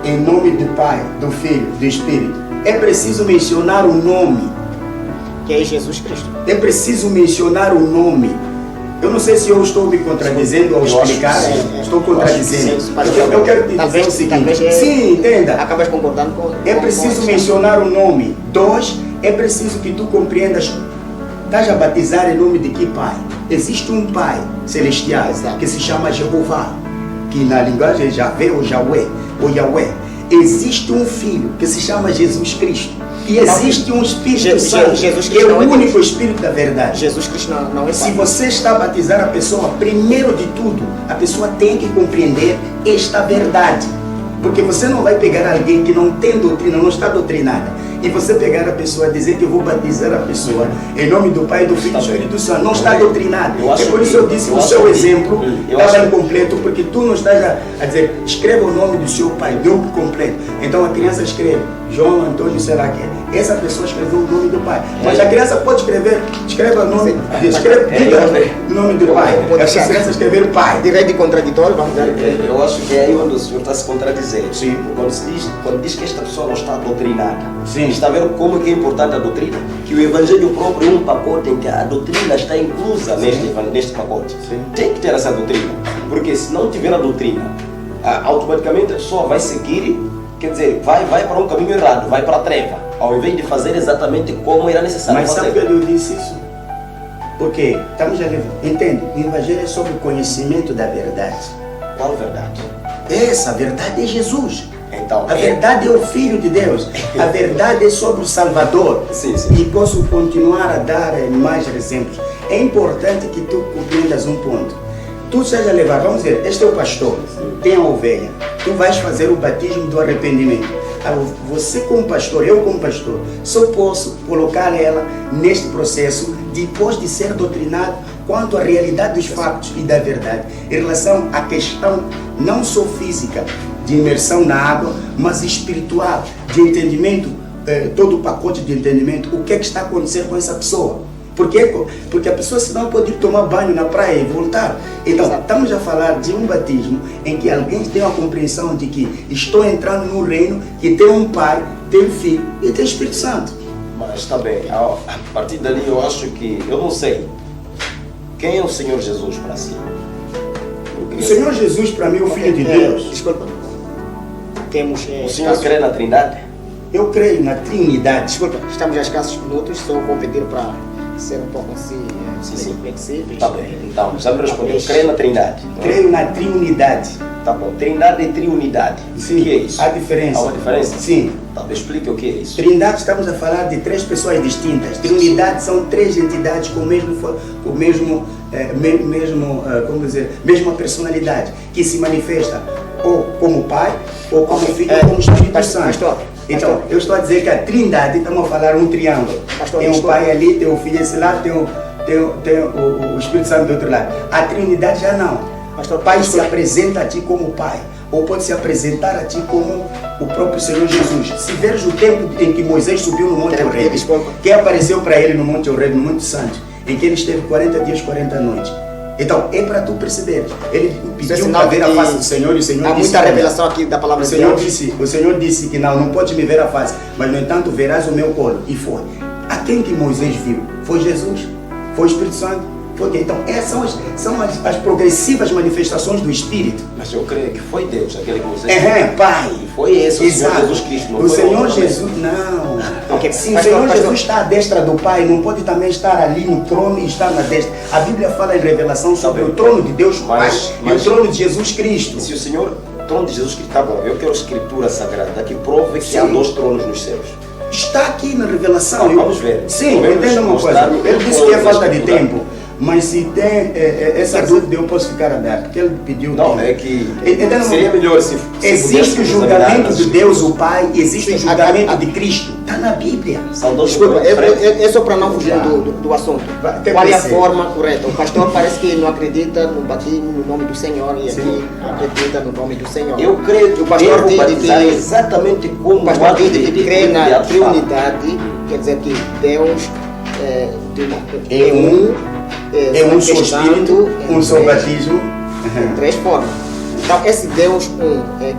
em nome do Pai, do Filho, do Espírito. É preciso mencionar o nome. Que é Jesus Cristo. É preciso mencionar o nome. Eu não sei se eu estou me contradizendo ao explicar. Estou contradizendo. Eu quero te dizer o seguinte. Sim, entenda. Acabas concordando com... É preciso mencionar o nome. 2, é preciso que tu compreendas. Estás a batizar em nome de que Pai? Existe um Pai celestial que se chama Jeová, que na linguagem é Javé ou Yahweh. Existe um Filho que se chama Jesus Cristo. E existe um Espírito Santo, que é o único Espírito da verdade. Jesus Cristo não é Se você está a batizar a pessoa, primeiro de tudo, a pessoa tem que compreender esta verdade. Porque você não vai pegar alguém que não tem doutrina, não está doutrinada, e você pegar a pessoa e dizer que eu vou batizar a pessoa em nome do Pai, do Filho e do Espírito Santo. Não está doutrinado. É por isso que eu disse que o seu exemplo estava incompleto, porque tu não estás a dizer, escreva o nome do seu pai, deu completo. Então a criança escreve, João Antônio será que é? Essa pessoa escreveu o nome do pai. Mas a criança pode escreva o nome, o nome do pai. Essa criança escrever o pai. Direito de contraditório, vamos dizer. Eu acho que é aí onde o senhor está se contradizendo. Sim. Quando diz que esta pessoa não está doutrinada, sim, está vendo como que é importante a doutrina? Que o Evangelho próprio é um pacote em que a doutrina está inclusa neste pacote. Sim. Tem que ter essa doutrina. Porque se não tiver a doutrina, automaticamente a pessoa vai seguir, quer dizer, vai para um caminho errado, vai para a treva, ao invés de fazer exatamente como era necessário fazer. Mas sabe que eu disse isso? Porque estamos a levar, entende? O Evangelho é sobre o conhecimento da verdade. Qual verdade? Essa verdade é Jesus. Então, a verdade é o Filho de Deus. A verdade é sobre o Salvador. Sim. E posso continuar a dar mais exemplos. É importante que tu compreendas um ponto. Tu seja levar, vamos dizer, este é o pastor, tem a ovelha. Tu vais fazer o batismo do arrependimento. Você como pastor, eu como pastor, só posso colocar ela neste processo depois de ser doutrinado quanto à realidade dos fatos e da verdade, em relação à questão não só física, de imersão na água, mas espiritual, de entendimento, todo o pacote de entendimento, o que é que está acontecendo com essa pessoa. Por quê? Porque a pessoa senão pode ir tomar banho na praia e voltar. Então, estamos a falar de um batismo em que alguém tem a compreensão de que estou entrando num reino que tem um Pai, tem um Filho e tem o Espírito Santo. Mas está bem, a partir dali eu acho que, eu não sei, quem é o Senhor Jesus para si? O Senhor Jesus para mim é o Filho de Deus. Desculpa. O senhor crê na Trindade? Eu creio na Trindade. Desculpa, estamos a escassos minutos, só vou pedir para ser um pouco assim, Sim. flexíveis. Tá bem, então, já me respondeu. Creio na Trindade. Creio na triunidade. Tá bom. Trindade e triunidade. Sim. O que é isso? Há diferença. Há uma diferença? Sim. Tá, explique o que é isso. Trindade, estamos a falar de 3 pessoas distintas. Triunidade são 3 entidades com como dizer, mesma personalidade, que se manifesta ou como Pai, ou como Filho, ou como Espírito Santo. Então, eu estou a dizer que a Trindade, estamos a falar um triângulo. Tem um Pai ali, tem o Filho desse lado, tem o Espírito Santo do outro lado. A Trindade já não. O Pai se apresenta a ti como Pai, ou pode se apresentar a ti como o próprio Senhor Jesus. Se veres o tempo em que Moisés subiu no Monte Horebe, quem apareceu para ele no Monte Horebe, no Monte Santo, em que ele esteve 40 dias, 40 noites. Então, é para tu perceber. Ele pediu para ver a face do Senhor e o Senhor há disse... muita revelação aqui da palavra de Deus. O Senhor disse que não podes me ver a face, mas no entanto verás o meu colo. E foi. A quem que Moisés viu? Foi Jesus? Foi o Espírito Santo? Foi quem? Então, essas são as progressivas manifestações do Espírito. Mas eu creio que foi Deus, aquele que você... Pai. E foi esse, o Senhor Jesus Cristo. Não o foi Senhor outro, Jesus, não. Okay. Se o Senhor Jesus está à destra do Pai, não pode também estar ali no trono e estar na destra. A Bíblia fala em revelação sobre o trono de Deus Pai e o trono de Jesus Cristo. Se o Senhor, o trono de Jesus Cristo, tá bom, eu quero escritura sagrada que prove que há 2 tronos nos céus. Está aqui na revelação. Vamos ver. Sim, entenda uma coisa. Ele disse que é falta de tempo. Mas se tem essa dúvida, eu posso ficar aberto, porque ele pediu... Não, é que seria melhor se existe o julgamento de Deus, o Pai, existe o julgamento de Cristo. Está na Bíblia. São 2 Desculpa, é só para não fugir do assunto. Qual é a forma correta? O pastor parece que não acredita no batismo no nome do Senhor e aqui acredita no nome do Senhor. Eu creio que o pastor batizar exatamente como o pastor diz que crê na triunidade, quer dizer que Deus é um só Espírito, um só batismo. Em 3 formas. Então, esse Deus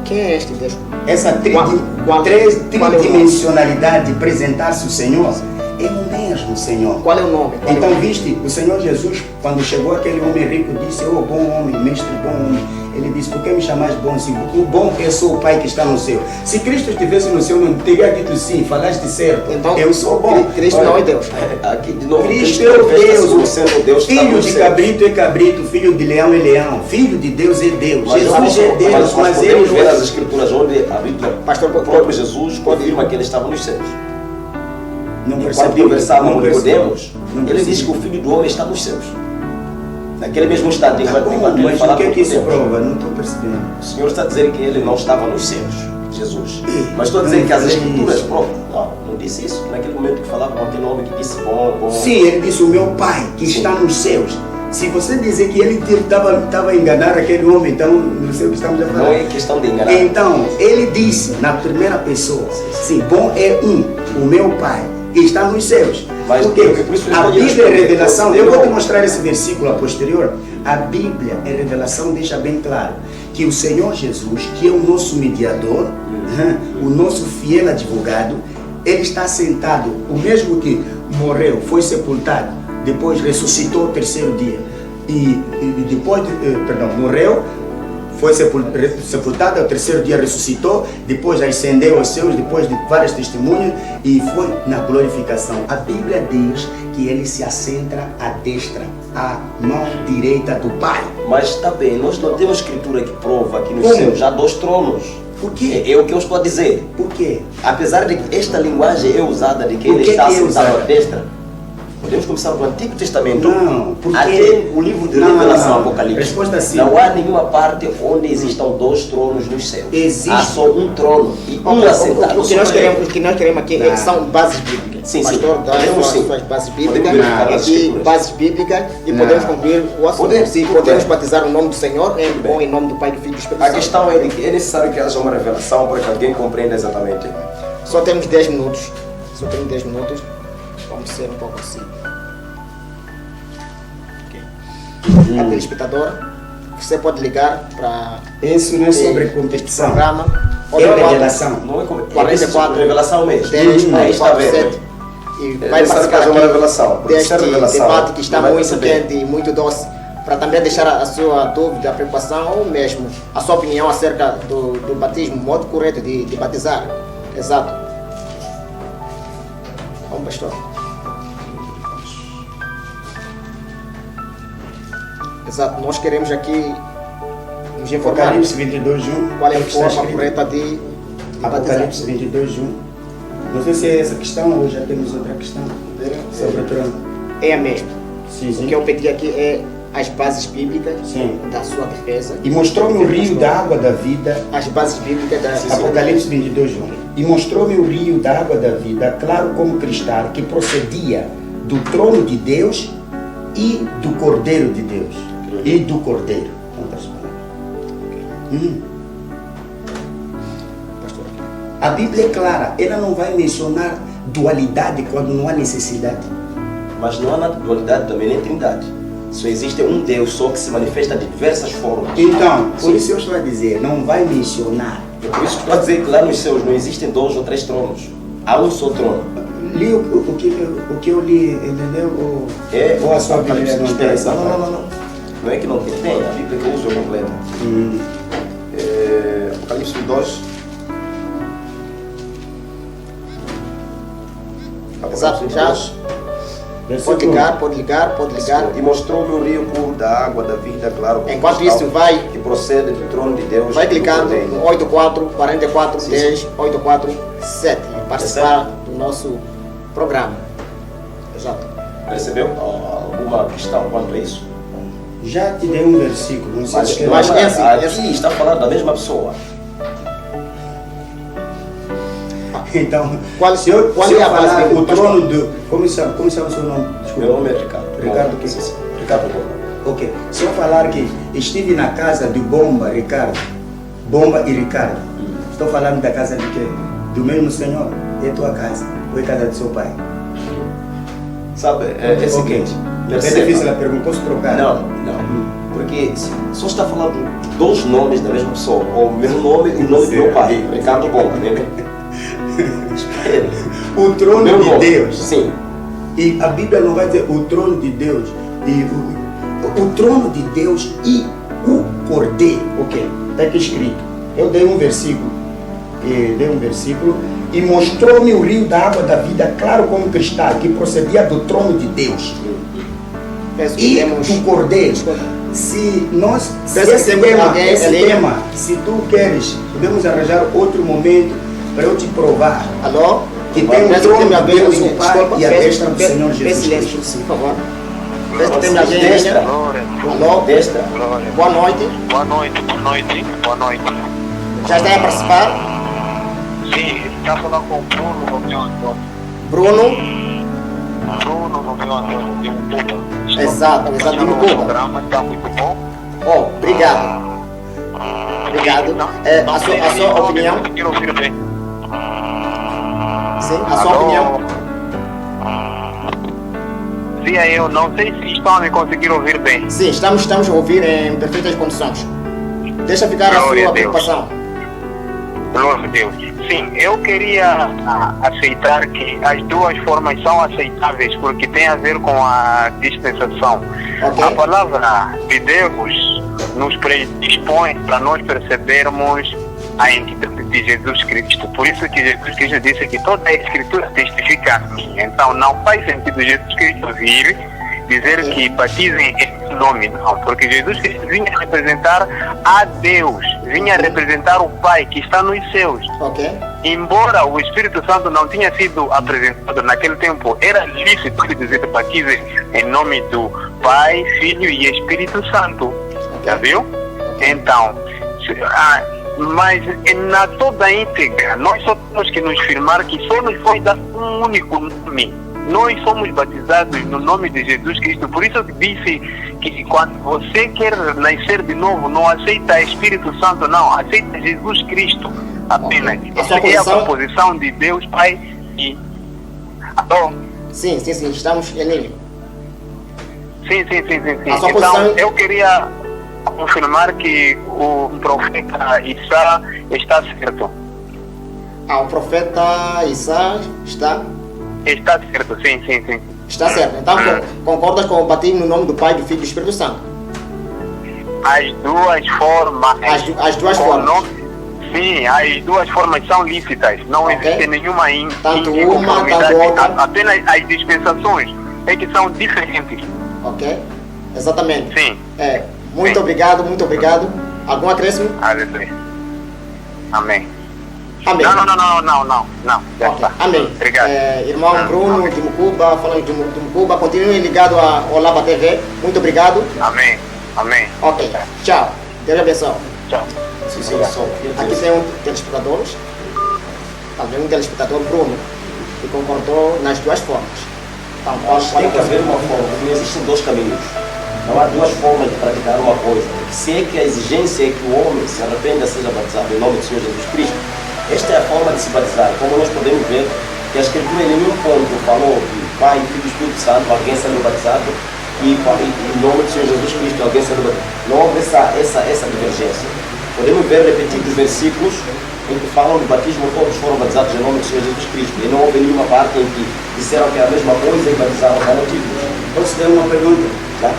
quem é este Deus? Essa tridimensionalidade de apresentar-se o Senhor é o mesmo Senhor. Qual é o nome? Então, viste, o Senhor Jesus, quando chegou aquele homem rico, disse: "Oh, bom homem, mestre bom homem." Ele disse: "Por que me chamais bom? Se o bom é só o Pai que está no céu." Se Cristo estivesse no céu, não teria dito sim, falaste certo. Então, eu sou bom. Cristo não é Deus. Aqui, de novo, Cristo é Deus. Deus. Filho de cabrito é cabrito, filho de leão é leão. Filho de Deus é Deus. Mas Jesus é Deus, mas podemos ver as escrituras onde a Bíblia, pastor, o próprio Jesus confirma que ele estava nos céus. Não quando conversava com Nicodemos, ele disse que o Filho do Homem está nos céus. Naquele mesmo instante, enquanto ele mas falava o que é que isso com Nicodemos, prova? Não estou percebendo. o Senhor está a dizer que ele não estava nos céus, Jesus. Mas estou a dizer que as escrituras provam. Não disse isso. Naquele momento que falava com aquele homem que disse bom. Sim, ele disse: "O meu Pai que está nos céus." Se você dizer que ele estava a enganar aquele homem, então não sei o que estamos a falar. Não é questão de enganar. Então, ele disse na primeira pessoa: "Sim, bom é o meu Pai que está nos céus." Mas porque a Bíblia é revelação. Eu vou te mostrar esse versículo a posterior. A Bíblia é revelação, deixa bem claro que o Senhor Jesus, que é o nosso mediador, o nosso fiel advogado, ele está sentado, o mesmo que morreu, foi sepultado, depois ressuscitou o 3º dia e depois, morreu, foi sepultado, ao 3º dia ressuscitou, depois ascendeu aos céus, depois de várias testemunhas, e foi na glorificação. A Bíblia diz que ele se assenta à destra, à mão direita do Pai. Mas está bem, nós não temos escritura que prova que nos céus já há 2 tronos. Por quê? É o que eu estou a dizer. Por quê? Apesar de que esta linguagem é usada de que ele está sentado à destra, podemos começar no Antigo Testamento, até o livro de Revelação, Apocalipse. Resposta sim. Não há nenhuma parte onde existam 2 tronos nos céus. Há só um trono e um assentado. O que nós queremos aqui são bases bíblicas. Sim, pastor dá suas bases bíblicas, aqui bases bíblicas, e podemos cumprir o assunto. Podemos batizar o nome do Senhor ou em nome do Pai, do Filho e do Espírito Santo. A questão é de que é necessário que haja uma revelação para que alguém compreenda exatamente. Só temos 10 minutos. Vamos ser um pouco assim. A telespectador, você pode ligar para... Isso não é sobre competição. Programa. É revelação. Não é como... 44, revelação mesmo. 10, Aí está vendo. E vai participar aqui uma revelação. deste debate que está muito quente e muito doce, para também deixar a sua dúvida, a preocupação ou mesmo a sua opinião acerca do batismo, o modo correto de batizar. Exato. Vamos, pastor. Exato, nós queremos aqui nos informar Apocalipse 22:1. qual é a que está forma escrito. correta de batizar. Apocalipse 22:1. Não sei se é essa questão ou já temos outra questão sobre o trono. É a mesma. Sim, O sim. que eu pedi aqui é as bases bíblicas Sim. da sua defesa. E mostrou-me o rio da água da vida. As bases bíblicas da Apocalipse 22:1. E mostrou-me o rio da água da vida, claro como cristal, que procedia do trono de Deus e do Cordeiro de Deus. E do Cordeiro. Outras palavras. Pastor. A Bíblia é clara, ela não vai mencionar dualidade quando não há necessidade. Mas não há nada de dualidade também, nem trindade. Só existe um Deus só que se manifesta de diversas formas. Então, por isso eu estou a dizer, não vai mencionar. É por isso que estou a dizer que lá nos céus não existem 2 ou 3 tronos. Há um só trono. Li o que eu li, entendeu? Ou a sua Bíblia não tem essa Não, parte? não, não, não. Não é que não tem. Tem, a Bíblia que eu uso é completa. Apocalipse 2. Exato, já. Pode ligar. E mostrou-me o rio puro da água da vida, claro. como Enquanto cristal, isso, vai- que procede do trono de Deus. Vai e do clicar Cordeiro. no 84 44 Sim, 10 84 7 e participar do nosso programa. Exato. Percebeu alguma questão quanto a isso? Já te dei um versículo, não sei se Mas quer- é assim, aqui está falando da mesma pessoa. Então, Qual- se eu qual se eu é a base falar bíblica, o trono do... Como chama o seu nome? Desculpa. Meu nome é Ricardo. Ricardo que? Sim, sim. Ricardo Bomba. Ok. Se eu falar que estive na casa de Bomba, Ricardo, Bomba e Ricardo, estou falando da casa de quem? Do mesmo Senhor? É tua casa? Ou é casa do seu pai? Sabe, é o seguinte. É perceba. difícil a pergunta, posso trocar? Não. Porque só está falando de 2 nomes da mesma pessoa. O meu nome e o nome do meu pai. Ricardo Bomba, lembra? Espere. O trono Meu de nome. Deus. Sim. E a Bíblia não vai dizer o trono de Deus. E o trono de Deus e o Cordeiro. Ok, está aqui escrito. Eu dei um versículo. E mostrou-me o rio da água da vida, claro como cristal, que procedia do trono de Deus Peço que e temos. do Cordeiro. Se Peço que esse temos alguém ali. tema, se tu queres, podemos arranjar outro momento para eu te provar Alô? que tem o Peço trono que de alguém Deus, em o Pai e a destra do Senhor Jesus silêncio, Cristo. por favor. Peço que temos alguém em Destra. linha. Alô? Destra. Boa noite. Boa noite, boa noite, boa noite. Já está a participar? Sim, está falando com o Bruno no meu Antônio. Bruno? Bruno no meu Antônio, de Mutuba. Exato, de O Mutuba. programa está muito bom. Oh, obrigado. Obrigado. Não A sei sua se ouve, opinião? não conseguiram ouvir bem. Sim, a sua Alô? opinião? Dizia eu, não sei se estão a me conseguir ouvir bem. Sim, estamos a ouvir em perfeitas condições. Deixa ficar a Glória sua a Deus. preocupação. Glória a Deus. Sim, eu queria aceitar que as 2 formas são aceitáveis porque tem a ver com a dispensação. Ok. A palavra de Deus nos predispõe para nós percebermos a entidade de Jesus Cristo. Por isso que Jesus Cristo disse que toda a Escritura testifica a mim. Então não faz sentido Jesus Cristo vir dizer que batizem em nome, não, porque Jesus Cristo vinha representar a Deus, vinha representar o Pai que está nos céus. Ok? Embora o Espírito Santo não tinha sido apresentado naquele tempo, era lícito ele dizer batizem em nome do Pai, Filho e Espírito Santo. Já viu? Então, mas na toda íntegra, nós só temos que nos firmar que só nos foi dado um único nome. Nós somos batizados no nome de Jesus Cristo. Por isso eu disse que quando você quer nascer de novo, não aceita Espírito Santo, não. Aceita Jesus Cristo apenas. A sua Essa é a posição? composição de Deus, Pai e... Alô? Sim, estamos em linha. Sim. A sua Então, posição? eu queria confirmar que o profeta Isa está certo. O profeta Isa está Certo, sim. certo. Então, concordas com o batismo no nome do Pai, do Filho e do Espírito Santo? As 2 formas. As 2 Com formas. nome- Sim, as 2 formas são lícitas. Não Ok. existe nenhuma Tanto uma, inconformidade. tanto outra. Apenas as dispensações é que são diferentes. Ok? Exatamente. Sim. Muito Sim. obrigado, muito obrigado. Algum acréscimo? Aleluia. Amém. Amém. Não. Já Ok, está. amém. Obrigado. Irmão Bruno amém. de Mucuba, falando de Mucuba, continuem ligados a Olaba TV. Muito obrigado. Amém. Ok, tchau. Deus abençoe. Tchau. Sim, só. Aqui tem um telespectador, também um telespectador, Bruno, que concordou nas duas formas. Então, Acho que tem que haver uma forma, porque existem dois caminhos. Não há duas formas de praticar uma coisa. Se é que a exigência é que o homem se arrependa e seja batizado em nome do Senhor Jesus Cristo, esta é a forma de se batizar. Como nós podemos ver que a Escritura em nenhum ponto falou que Pai, Filho e Espírito Santo, alguém sendo batizado, e em nome do Senhor Jesus Cristo, alguém sendo batizado. Não houve essa divergência. Podemos ver repetidos versículos em que falam do batismo, todos foram batizados em nome do Senhor Jesus Cristo. E não houve nenhuma parte em que disseram que era a mesma coisa e batizaram cada tipo. Posso ter uma pergunta? Tá?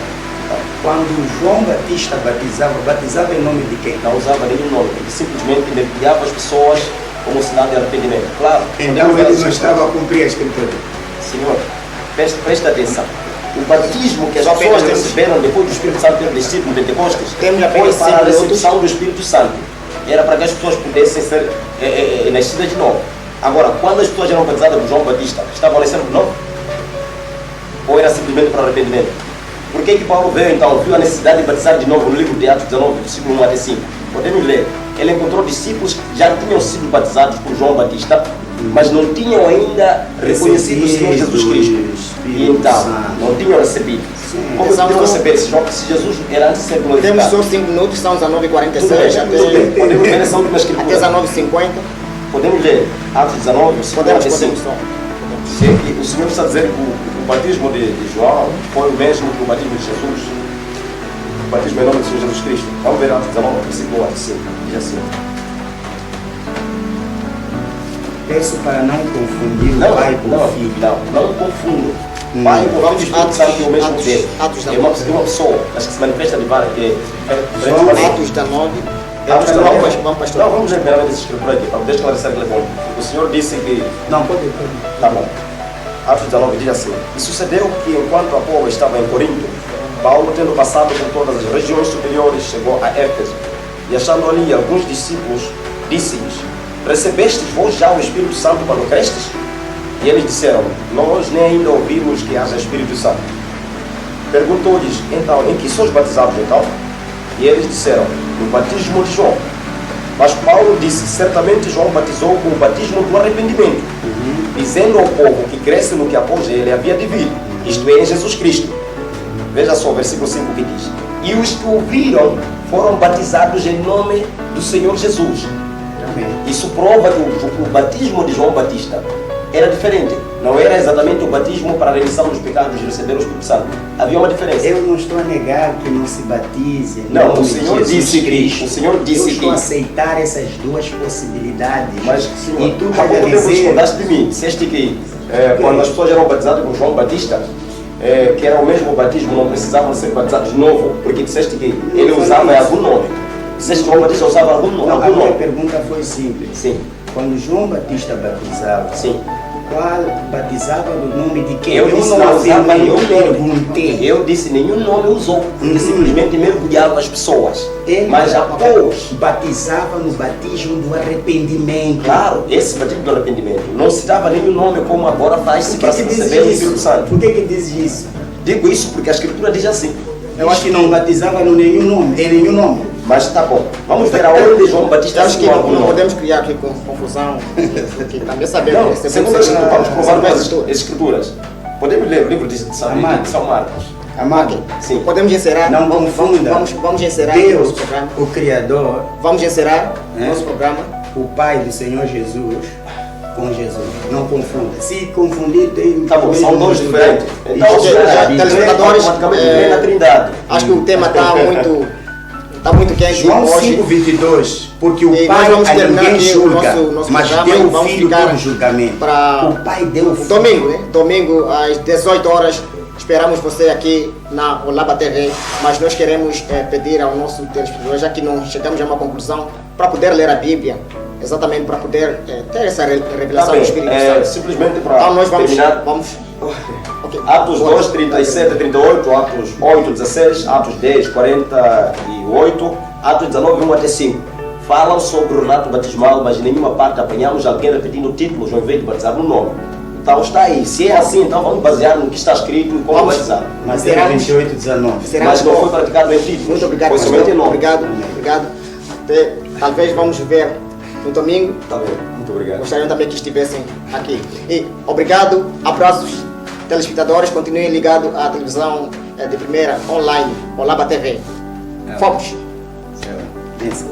Quando João Batista batizava em nome de quem? Não usava nenhum nome, ele simplesmente mergulhava as pessoas como sinal de arrependimento. Claro, Então ele não estava a cumprir a Escritura. Senhor, presta atenção. O batismo que as pessoas receberam depois do Espírito Santo ter descido no Pentecostes Temos foi apenas para a 5 minutos. recepção do Espírito Santo. Era para que as pessoas pudessem ser nascidas de novo. Agora, quando as pessoas eram batizadas por João Batista, estavam nascendo de novo? Ou era simplesmente para arrependimento? Por que Paulo veio então, viu a necessidade de batizar de novo no livro de Atos 19, versículo 1 até 5? Podemos ler. Ele encontrou discípulos que já tinham sido batizados por João Batista, mas não tinham ainda reconhecido o Senhor Jesus Cristo. E então, não tinham recebido. Como podiam receber se Jesus era antes de ser Temos glorificado? só 5 minutos, são 19h46 Tudo bem. Podemos ler essa última até escritura. 19h50. Podemos ler Atos 19, versículo 1 até 5. Podemos só. O Senhor está dizendo que o batismo de João foi o mesmo que o batismo de Jesus. O batismo em nome do Senhor Jesus Cristo. Vamos ver Atos 19, versículo 1 até 5. Diz assim. Peço para não confundir o Pai com o Filho. Não confundo. Pai com o Filho e o Espírito Santo é o mesmo Deus. É uma pessoa, mas que se manifesta de várias. Atos 19. Atos 19. Vamos, pastor. Não, vamos ler primeiramente essa escritura aqui, para poder esclarecer aquele ponto. O Senhor disse que. Não, pode. Tá bom. Atos 19 diz assim: E sucedeu que, enquanto Apolo estava em Corinto, Paulo, tendo passado por todas as regiões superiores, chegou a Éfeso. E achando ali alguns discípulos, disse-lhes: Recebestes vós já o Espírito Santo quando crestes? E eles disseram: Nós nem ainda ouvimos que haja Espírito Santo. Perguntou-lhes: Então, em que sois batizados então? E eles disseram: No batismo de João. Mas Paulo disse: Certamente João batizou com o batismo do arrependimento, dizendo ao povo que cresce no que após ele havia de vir, isto é, em Jesus Cristo. Veja só o versículo 5 que diz: E os que ouviram foram batizados em nome do Senhor Jesus. Amém. Isso prova que o batismo de João Batista era diferente. Não era exatamente o batismo para a remissão dos pecados de receber o Espírito Santo. Havia uma diferença. Eu não estou a negar que não se batize. em Não, nome o de Senhor Jesus disse que. Cristo. O Senhor disse Eu que. estou a aceitar essas duas possibilidades. Mas, Senhor, e tu há pouco vai tempo dizer. discordaste de mim. Disseste que quando as pessoas eram batizadas por João Batista, que era o mesmo batismo, não precisavam ser batizados de novo, porque disseste que ele usava algum nome. Disseste que João Batista usava algum Não, a minha nome. pergunta foi simples. Sim, Quando João Batista batizava, sim. qual batizava no nome de quem? Eu disse não não usava afirmei, nenhum eu perguntei. nome. Eu disse nenhum nome usou. Ele simplesmente mergulhava as pessoas. Ele Mas após, batizava no batismo do arrependimento. claro, esse batismo do arrependimento, não se dava nenhum nome como agora faz-se Por para que se que diz receber o Espírito isso? Santo. Por que diz isso? Digo isso porque a Escritura diz assim. Eu acho que não batizava no nenhum nome, em nenhum nome. Mas tá bom. Vamos ver aonde João Batista Acho que assinou algum não nome. podemos criar aqui confusão, porque também sabemos Não, que segundo a Escritura, vamos provar segundo a as Escritura. Escrituras. Podemos ler o livro de São Marcos. Amado, Sim. Podemos encerrar. não confunda. Vamos encerrar aqui o Deus, nosso programa. o Criador, Vamos encerrar É. nosso programa. o Pai do Senhor Jesus, com Jesus. Não confunda. Se confundir, tem. Tá bom, são dois diferentes. Então, Isso, telespectadores, automaticamente crê na Trindade. Acho que o tema está muito quente João hoje. 5:22, porque o E nós Pai vamos a terminar ninguém aqui o julga, nosso mas programa e deu o vamos Filho ficar por julgamento. para O Pai deu o Filho. Domingo, né? Domingo às 18 horas. Esperamos você aqui na Olaba TV, mas nós queremos pedir ao nosso telespectador, já que não chegamos a uma conclusão, para poder ler a Bíblia, exatamente para poder ter essa revelação Tá do bem, Espírito Santo. simplesmente para Então nós terminar. vamos Ok. Atos 2, 37, 38, Atos 8, 16, Atos 10, 48, Atos 19, 1 até 5. Falam sobre o relato batismal, mas em nenhuma parte apanhamos alguém repetindo títulos ao invés de batizar no nome. Então está aí. Se é assim, então vamos basear no que está escrito e como batizar. Mas era 28, 19. Mas não foi praticado em títulos. Muito obrigado, Foi somente em pastor. nome. Obrigado. Talvez vamos ver no domingo. Tá bem. Muito obrigado. Gostariam também que estivessem aqui. E obrigado, abraços, telespectadores. Continuem ligados à televisão de primeira online, Olaba TV. Fomos! Isso.